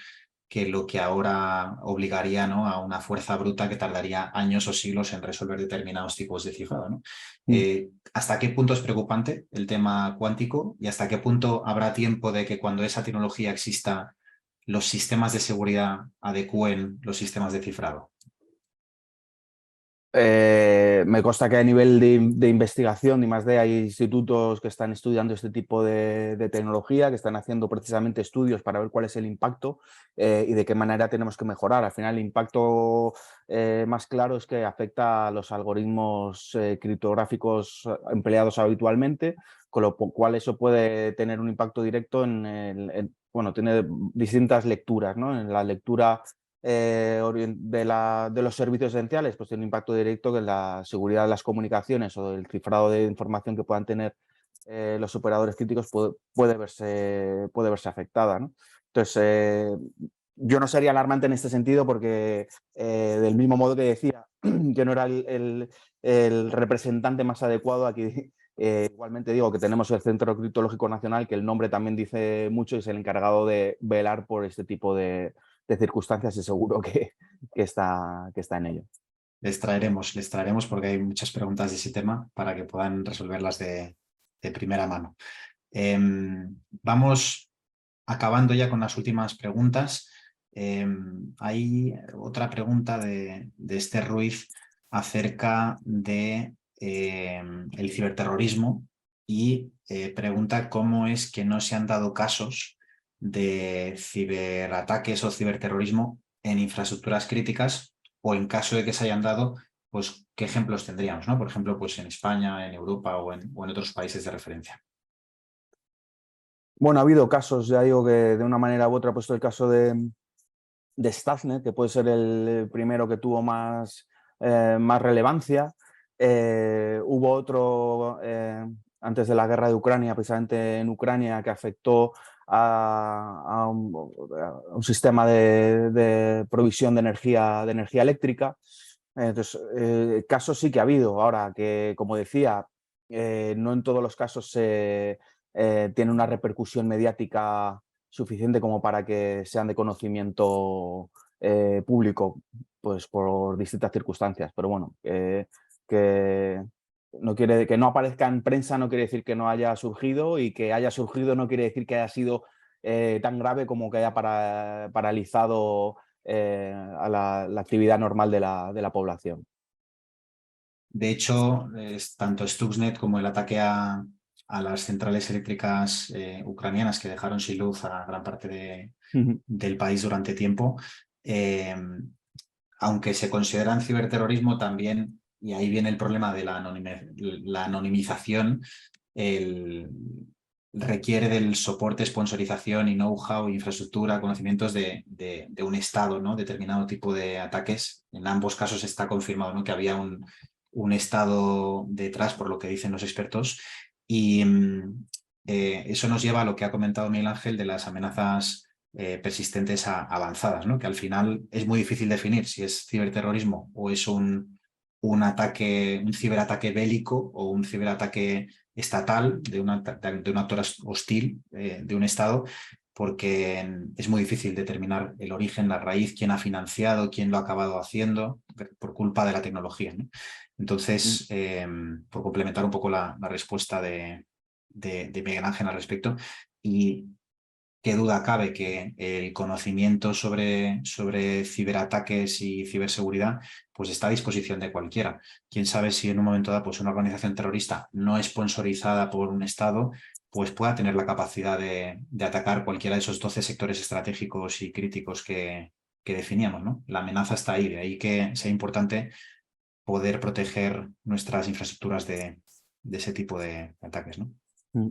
que lo que ahora obligaría, ¿no?, a una fuerza bruta que tardaría años o siglos en resolver determinados tipos de cifrado, ¿no? ¿Hasta qué punto es preocupante el tema cuántico y hasta qué punto habrá tiempo de que cuando esa tecnología exista los sistemas de seguridad adecúen los sistemas de cifrado? Me consta que a nivel de investigación y más hay institutos que están estudiando este tipo de tecnología, que están haciendo precisamente estudios para ver cuál es el impacto y de qué manera tenemos que mejorar. Al final, el impacto más claro es que afecta a los algoritmos criptográficos empleados habitualmente, con lo cual eso puede tener un impacto directo bueno, tiene distintas lecturas, ¿no? En la lectura de los servicios esenciales, pues tiene un impacto directo en la seguridad de las comunicaciones o del cifrado de información que puedan tener los operadores críticos puede verse afectada, ¿no? Entonces, yo no sería alarmante en este sentido porque del mismo modo que decía que no era el representante más adecuado aquí, igualmente digo que tenemos el Centro Criptológico Nacional, que el nombre también dice mucho y es el encargado de velar por este tipo de circunstancias y seguro que está en ello. Les traeremos porque hay muchas preguntas de ese tema para que puedan resolverlas de primera mano. Vamos acabando ya con las últimas preguntas. Hay otra pregunta de Esther Ruiz acerca de el ciberterrorismo y pregunta cómo es que no se han dado casos de ciberataques o ciberterrorismo en infraestructuras críticas o en caso de que se hayan dado, pues qué ejemplos tendríamos, ¿no? Por ejemplo, pues en España, en Europa o en otros países de referencia. Bueno, ha habido casos, ya digo que de una manera u otra he puesto el caso de Stuxnet, que puede ser el primero que tuvo más relevancia. Hubo otro antes de la guerra de Ucrania, precisamente en Ucrania, que afectó a un sistema de provisión de energía eléctrica. Entonces, casos sí que ha habido. Ahora, que como decía, no en todos los casos tiene una repercusión mediática suficiente como para que sean de conocimiento público, pues por distintas circunstancias. Pero bueno, que no aparezca en prensa no quiere decir que no haya surgido, y que haya surgido no quiere decir que haya sido tan grave como que haya paralizado a la actividad normal de la población. De hecho, tanto Stuxnet como el ataque a las centrales eléctricas ucranianas que dejaron sin luz a gran parte del país durante tiempo, aunque se consideran ciberterrorismo también, y ahí viene el problema de la anonimización, requiere del soporte, sponsorización y know-how, infraestructura, conocimientos de un Estado, ¿no? Determinado tipo de ataques. En ambos casos está confirmado, ¿no? Que había un Estado detrás, por lo que dicen los expertos. Y eso nos lleva a lo que ha comentado Miguel Ángel de las amenazas persistentes avanzadas, ¿no? Que al final es muy difícil definir si es ciberterrorismo o es un ataque, un ciberataque bélico o un ciberataque estatal de un actor hostil de un Estado, porque es muy difícil determinar el origen, la raíz, quién ha financiado, quién lo ha acabado haciendo por culpa de la tecnología, ¿no? Entonces, por complementar un poco la respuesta de Miguel Ángel al respecto, y qué duda cabe que el conocimiento sobre ciberataques y ciberseguridad pues está a disposición de cualquiera. Quién sabe si en un momento dado pues una organización terrorista no sponsorizada por un Estado pues pueda tener la capacidad de atacar cualquiera de esos 12 sectores estratégicos y críticos que definíamos, ¿no? La amenaza está ahí, de ahí que sea importante poder proteger nuestras infraestructuras de ese tipo de ataques, ¿no? Mm.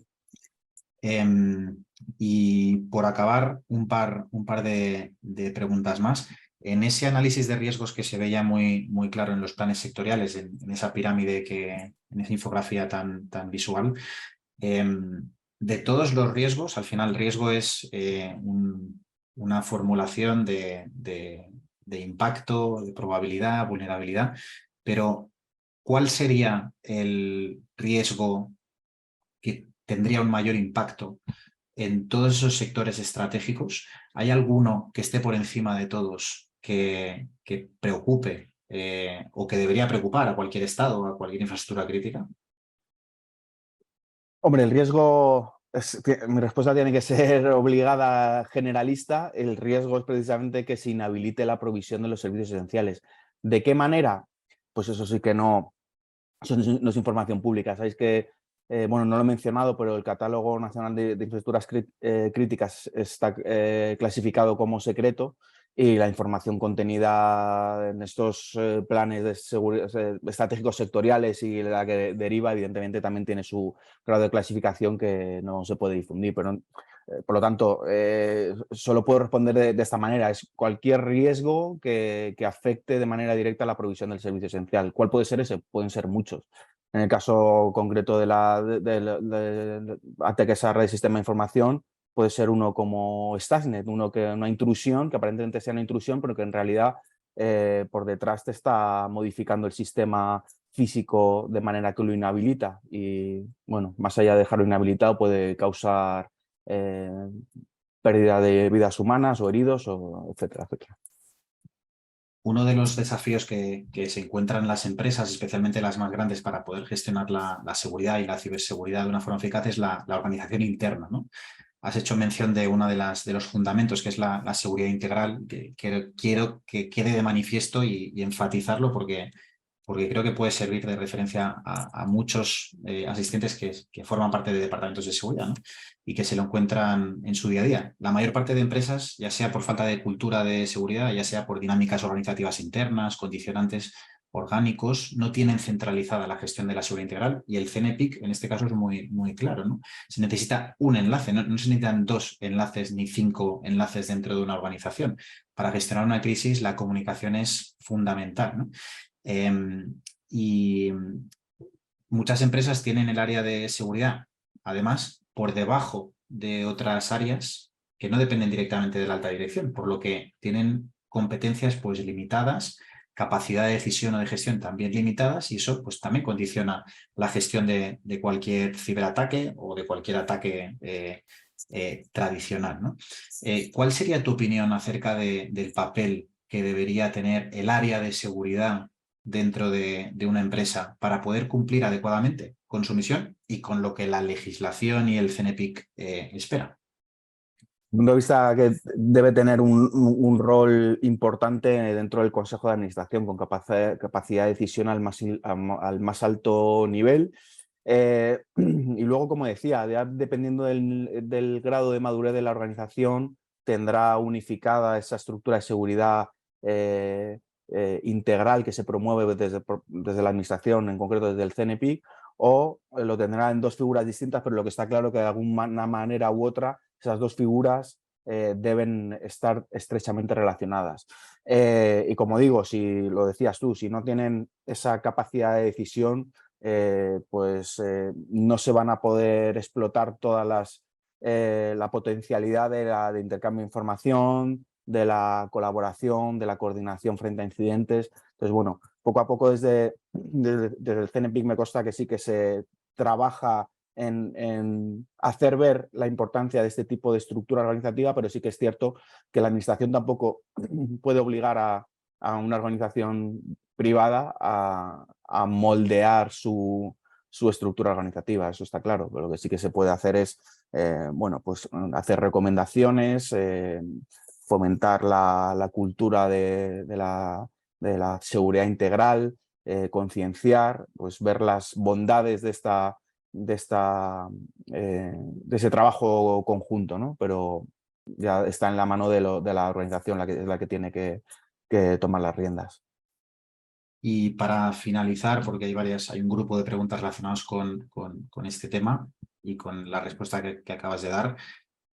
Y por acabar, un par de preguntas más. En ese análisis de riesgos que se veía muy claro en los planes sectoriales, en esa pirámide, en esa infografía tan visual, de todos los riesgos, al final el riesgo es una formulación de impacto, de probabilidad, vulnerabilidad, pero ¿cuál sería el riesgo que tendría un mayor impacto en todos esos sectores estratégicos? ¿Hay alguno que esté por encima de todos que preocupe o que debería preocupar a cualquier Estado o a cualquier infraestructura crítica? Hombre, el riesgo, mi respuesta tiene que ser obligada generalista. El riesgo es precisamente que se inhabilite la provisión de los servicios esenciales. ¿De qué manera? Pues eso sí que no, eso no es información pública. Sabéis que, bueno, no lo he mencionado, pero el Catálogo Nacional de Infraestructuras Críticas está clasificado como secreto, y la información contenida en estos planes de estratégicos sectoriales y la que deriva, evidentemente, también tiene su grado de clasificación que no se puede difundir. Pero, por lo tanto, solo puedo responder de esta manera. Es cualquier riesgo que afecte de manera directa la provisión del servicio esencial. ¿Cuál puede ser ese? Pueden ser muchos. En el caso concreto de ataques a red de sistema de información, puede ser uno como Stuxnet, una intrusión, que aparentemente sea una intrusión, pero que en realidad por detrás te está modificando el sistema físico de manera que lo inhabilita. Y bueno, más allá de dejarlo inhabilitado, puede causar pérdida de vidas humanas o heridos, o etcétera, etcétera. Uno de los desafíos que se encuentran las empresas, especialmente las más grandes, para poder gestionar la seguridad y la ciberseguridad de una forma eficaz es la organización interna, ¿no? Has hecho mención de uno de los fundamentos, que es la seguridad integral, que quiero que quede de manifiesto y enfatizarlo porque creo que puede servir de referencia a muchos asistentes que forman parte de departamentos de seguridad, ¿no? Y que se lo encuentran en su día a día. La mayor parte de empresas, ya sea por falta de cultura de seguridad, ya sea por dinámicas organizativas internas, condicionantes orgánicos, no tienen centralizada la gestión de la seguridad integral, y el CNPIC en este caso es muy claro, ¿no? Se necesita un enlace, no se necesitan 2 enlaces ni 5 enlaces dentro de una organización. Para gestionar una crisis la comunicación es fundamental, ¿no? Y muchas empresas tienen el área de seguridad, además, por debajo de otras áreas que no dependen directamente de la alta dirección, por lo que tienen competencias pues limitadas, capacidad de decisión o de gestión también limitadas, y eso pues también condiciona la gestión de cualquier ciberataque o de cualquier ataque tradicional, ¿no? ¿Cuál sería tu opinión acerca del papel que debería tener el área de seguridad dentro de una empresa para poder cumplir adecuadamente con su misión y con lo que la legislación y el CNPIC espera? Punto de vista que debe tener un rol importante dentro del Consejo de Administración, con capacidad de decisión al más alto nivel. Y luego, como decía, dependiendo del grado de madurez de la organización, tendrá unificada esa estructura de seguridad integral que se promueve desde la administración, en concreto desde el CNPIC, o lo tendrá en dos figuras distintas, pero lo que está claro que de alguna manera u otra esas dos figuras deben estar estrechamente relacionadas. Y como digo, si lo decías tú, si no tienen esa capacidad de decisión, pues no se van a poder explotar la potencialidad de intercambio de información, de la colaboración, de la coordinación frente a incidentes. Entonces, bueno, poco a poco desde el CNPIC me consta que sí que se trabaja en hacer ver la importancia de este tipo de estructura organizativa, pero sí que es cierto que la administración tampoco puede obligar a una organización privada a moldear su estructura organizativa, eso está claro, pero lo que sí que se puede hacer es bueno, pues hacer recomendaciones, fomentar la cultura de la seguridad integral, concienciar, pues ver las bondades de ese trabajo conjunto, ¿no? Pero ya está en la mano de la organización la que tiene que tomar las riendas. Y para finalizar, porque hay un grupo de preguntas relacionadas con este tema y con la respuesta que acabas de dar,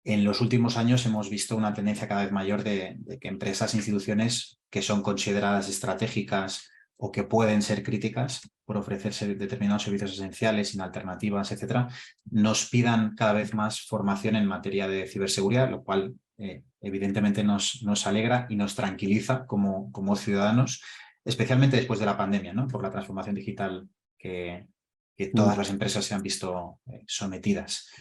en los últimos años hemos visto una tendencia cada vez mayor de que empresas e instituciones que son consideradas estratégicas o que pueden ser críticas por ofrecer determinados servicios esenciales, sin alternativas, etcétera, nos pidan cada vez más formación en materia de ciberseguridad, lo cual evidentemente nos alegra y nos tranquiliza como ciudadanos, especialmente después de la pandemia, ¿no? Por la transformación digital que todas las empresas se han visto sometidas.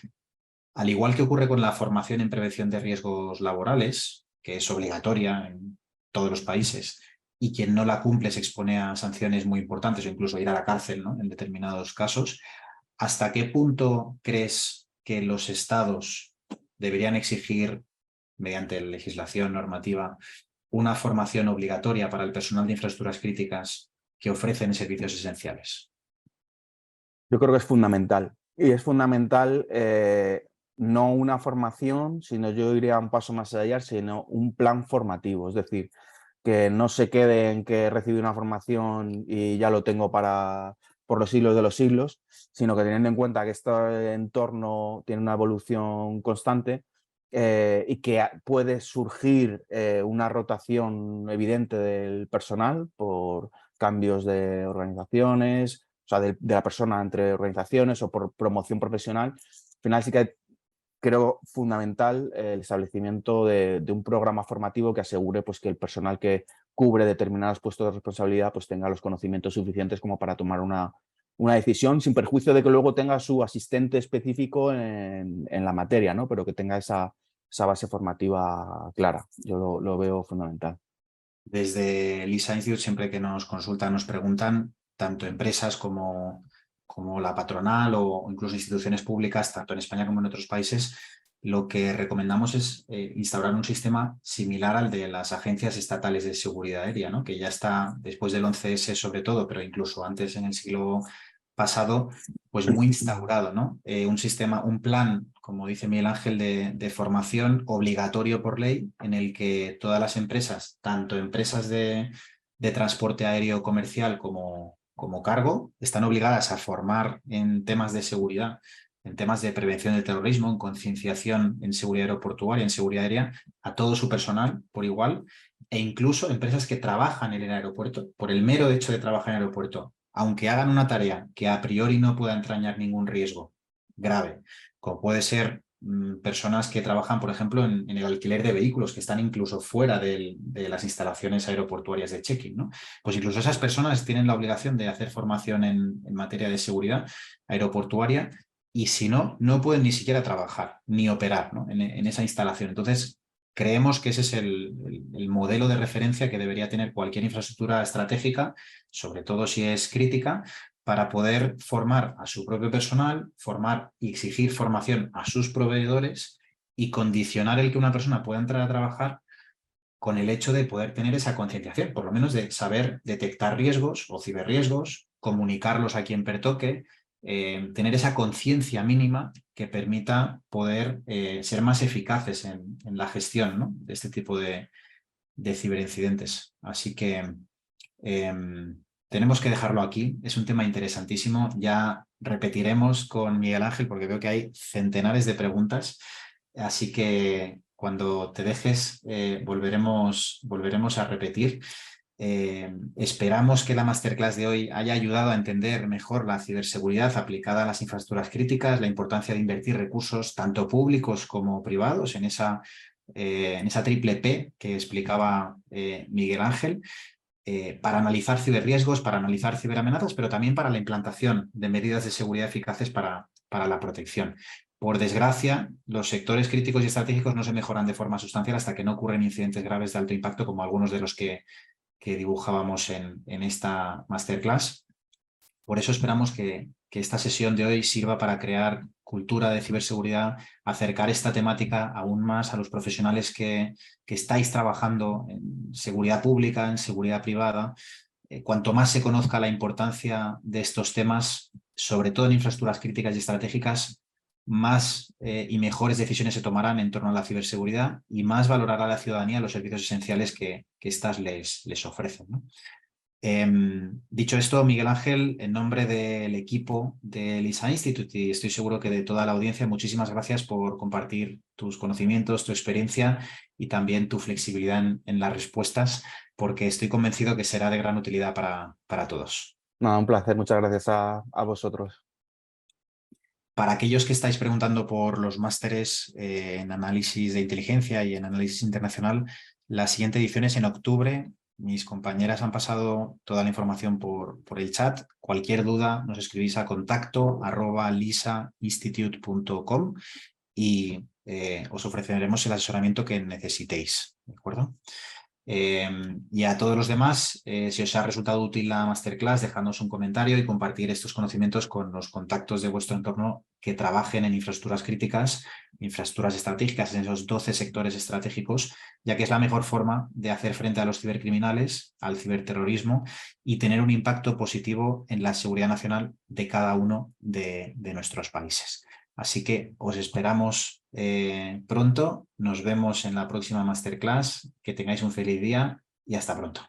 Al igual que ocurre con la formación en prevención de riesgos laborales, que es obligatoria en todos los países, y quien no la cumple se expone a sanciones muy importantes o incluso ir a la cárcel, ¿no? En determinados casos, ¿hasta qué punto crees que los estados deberían exigir, mediante legislación normativa, una formación obligatoria para el personal de infraestructuras críticas que ofrecen servicios esenciales? Yo creo que es fundamental. Y es fundamental no una formación, sino yo iría un paso más allá, sino un plan formativo. Es decir, que no se quede en que recibí una formación y ya lo tengo por los siglos de los siglos, sino que teniendo en cuenta que este entorno tiene una evolución constante y que puede surgir una rotación evidente del personal por cambios de organizaciones, o sea, de la persona entre organizaciones o por promoción profesional. Al final sí que creo fundamental el establecimiento de un programa formativo que asegure pues, que el personal que cubre determinados puestos de responsabilidad pues, tenga los conocimientos suficientes como para tomar una decisión, sin perjuicio de que luego tenga su asistente específico en la materia, ¿no? Pero que tenga esa base formativa clara. Yo lo veo fundamental. Desde LISA Institute, siempre que nos consultan, nos preguntan, tanto empresas como la patronal o incluso instituciones públicas, tanto en España como en otros países, lo que recomendamos es instaurar un sistema similar al de las agencias estatales de seguridad aérea, ¿no? Que ya está después del 11S sobre todo, pero incluso antes en el siglo pasado, pues muy instaurado, ¿no? Un sistema, un plan, como dice Miguel Ángel, de formación obligatorio por ley, en el que todas las empresas, tanto empresas de transporte aéreo comercial como cargo, están obligadas a formar en temas de seguridad, en temas de prevención del terrorismo, en concienciación en seguridad aeroportuaria, en seguridad aérea, a todo su personal por igual, e incluso empresas que trabajan en el aeropuerto, por el mero hecho de trabajar en el aeropuerto, aunque hagan una tarea que a priori no pueda entrañar ningún riesgo grave, como puede ser personas que trabajan, por ejemplo, en el alquiler de vehículos, que están incluso fuera de las instalaciones aeroportuarias de check-in, ¿no? Pues incluso esas personas tienen la obligación de hacer formación en materia de seguridad aeroportuaria y si no, no pueden ni siquiera trabajar ni operar, ¿no? en esa instalación. Entonces, creemos que ese es el modelo de referencia que debería tener cualquier infraestructura estratégica, sobre todo si es crítica, para poder formar a su propio personal, formar y exigir formación a sus proveedores y condicionar el que una persona pueda entrar a trabajar con el hecho de poder tener esa concienciación, por lo menos de saber detectar riesgos o ciberriesgos, comunicarlos a quien pertoque, tener esa conciencia mínima que permita poder ser más eficaces en la gestión, ¿no? De este tipo de ciberincidentes. Así que tenemos que dejarlo aquí. Es un tema interesantísimo. Ya repetiremos con Miguel Ángel porque veo que hay centenares de preguntas. Así que cuando te dejes volveremos a repetir. Esperamos que la masterclass de hoy haya ayudado a entender mejor la ciberseguridad aplicada a las infraestructuras críticas, la importancia de invertir recursos tanto públicos como privados en esa triple P que explicaba Miguel Ángel, para analizar ciberriesgos, para analizar ciberamenazas, pero también para la implantación de medidas de seguridad eficaces para la protección. Por desgracia, los sectores críticos y estratégicos no se mejoran de forma sustancial hasta que no ocurren incidentes graves de alto impacto como algunos de los que dibujábamos en esta masterclass. Por eso esperamos que esta sesión de hoy sirva para crear cultura de ciberseguridad, acercar esta temática aún más a los profesionales que estáis trabajando en seguridad pública, en seguridad privada. Cuanto más se conozca la importancia de estos temas, sobre todo en infraestructuras críticas y estratégicas, más y mejores decisiones se tomarán en torno a la ciberseguridad y más valorará la ciudadanía los servicios esenciales que éstas les ofrecen, ¿no? Dicho esto, Miguel Ángel, en nombre del equipo de LISA Institute, y estoy seguro que de toda la audiencia, muchísimas gracias por compartir tus conocimientos, tu experiencia y también tu flexibilidad en las respuestas, porque estoy convencido que será de gran utilidad para todos. Nada, un placer, muchas gracias a vosotros. Para aquellos que estáis preguntando por los másteres en análisis de inteligencia y en análisis internacional, la siguiente edición es en octubre. Mis compañeras han pasado toda la información por el chat. Cualquier duda nos escribís a contacto@lisainstitute.com y os ofreceremos el asesoramiento que necesitéis. ¿De acuerdo? Y a todos los demás, si os ha resultado útil la masterclass, dejadnos un comentario y compartir estos conocimientos con los contactos de vuestro entorno que trabajen en infraestructuras críticas, infraestructuras estratégicas, en esos 12 sectores estratégicos, ya que es la mejor forma de hacer frente a los cibercriminales, al ciberterrorismo y tener un impacto positivo en la seguridad nacional de cada uno de nuestros países. Así que os esperamos pronto, nos vemos en la próxima masterclass, que tengáis un feliz día y hasta pronto.